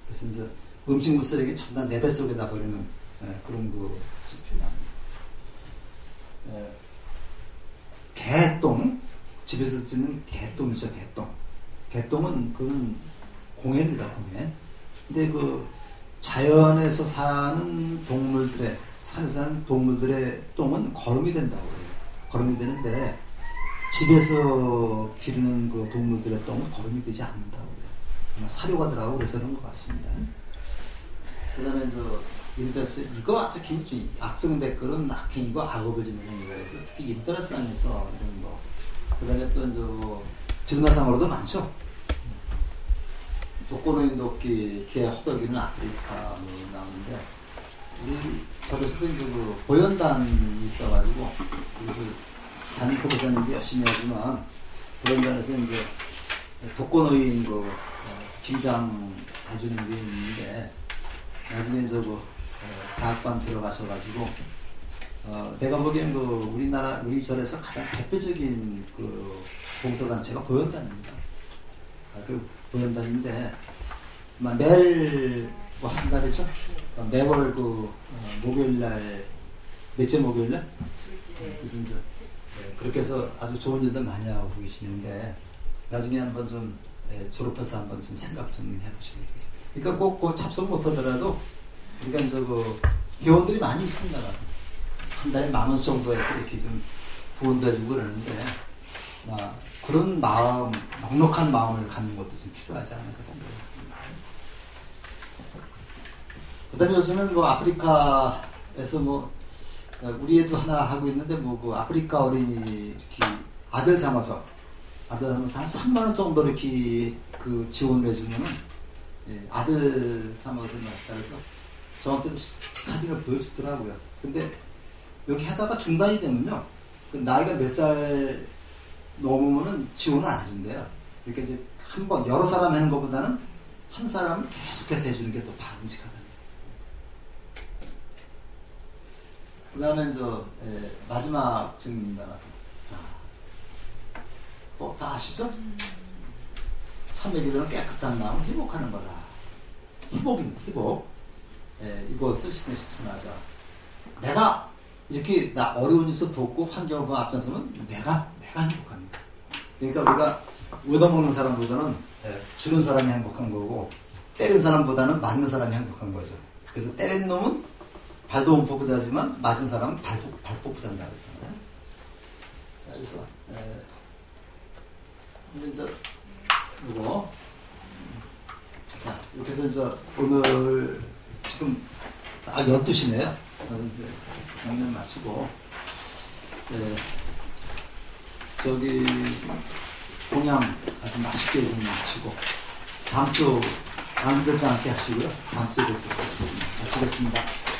그래서 이제 음식물 쓰레기 전부 내 뱃속에다 버리는 그런 좀 필요합니다. 개똥, 집에서 짓는 개똥이죠. 개똥은 그건 공해입니다. 공해. 근데 자연에서 사는 동물들의, 산에서 사는 동물들의 똥은 거름이 된다고 해요. 거름이 되는데 집에서 기르는 동물들의 똥은 거름이 되지 않는다고 해요. 사료가 들어가고 그래서 그런 것 같습니다. 그 다음에 이거 아주 굉장히 악성 댓글은 악행이고 악업을 짓는 행위가 해서 특히 인터넷상에서 이런 거, 그 다음에 또 전화상으로도 많죠. 독거노인도 기회 허덕이는 아프리카 나오는데 우리 저에서도 보연단이 있어가지고 담임 보호자님도 열심히 하지만 보연단에서 독거노인 김장해주는 게 있는데 나중에 다학반 들어가셔가지고 내가 보기엔 우리 절에서 가장 대표적인 봉사단체가 보연단입니다. 보연단인데 매일 하신다 그랬죠? 매월 목요일날 몇째 목요일날? 그래서 그렇게 해서 아주 좋은 일들 많이 하고 계시는데 나중에 한번 좀 졸업해서 한번 좀 생각 좀 해보시면 좋겠습니다. 그러니까 꼭 참석 못하더라도 우리가 회원들이 많이 있습니다. 한 달에 10,000원 정도 해서 이렇게 좀 후원도 해주고 그러는데 그런 마음, 넉넉한 마음을 갖는 것도 좀 필요하지 않을까 생각합니다. 그 다음에 요즘은 아프리카에서 우리 애도 하나 하고 있는데 아프리카 어린이 이렇게 아들 삼아서 한 3만원 정도 이렇게 지원을 해주면은 아들 삼아서 맛있다 그래서 저한테 사진을 보여주더라고요. 근데 여기 하다가 중단이 되면요, 나이가 몇 살 넘으면은 지원을 안 해준대요. 그러니까 이제 여러 사람 하는 것보다는 한 사람을 계속해서 해주는 게 더 바람직하다. 그 다음에 마지막 증인 나가서 다 아시죠? 참회 기도는 깨끗한 마음을 회복하는 거다. 회복입니다. 회복. 이것을 신의 실천하자. 내가 이렇게 어려운 일에서 돕고 환경을 앞장서면 내가 행복합니다. 그러니까 우리가 얻어먹는 사람보다는 주는 사람이 행복한 거고, 때린 사람보다는 맞는 사람이 행복한 거죠. 그래서 때린 놈은 발도 못 뽑고 자지만 맞은 사람은 발 뽑고 잔다고 했잖아요. 자, 그래서 이제 이거 자, 이렇게 해서 이제 오늘 지금 딱 12시네요. 이제 장면 마치고 저기 공양 아주 맛있게 좀 마치고 다음 주 함께 하시고요. 다음 주에 뵙도록 하겠습니다. 마치겠습니다.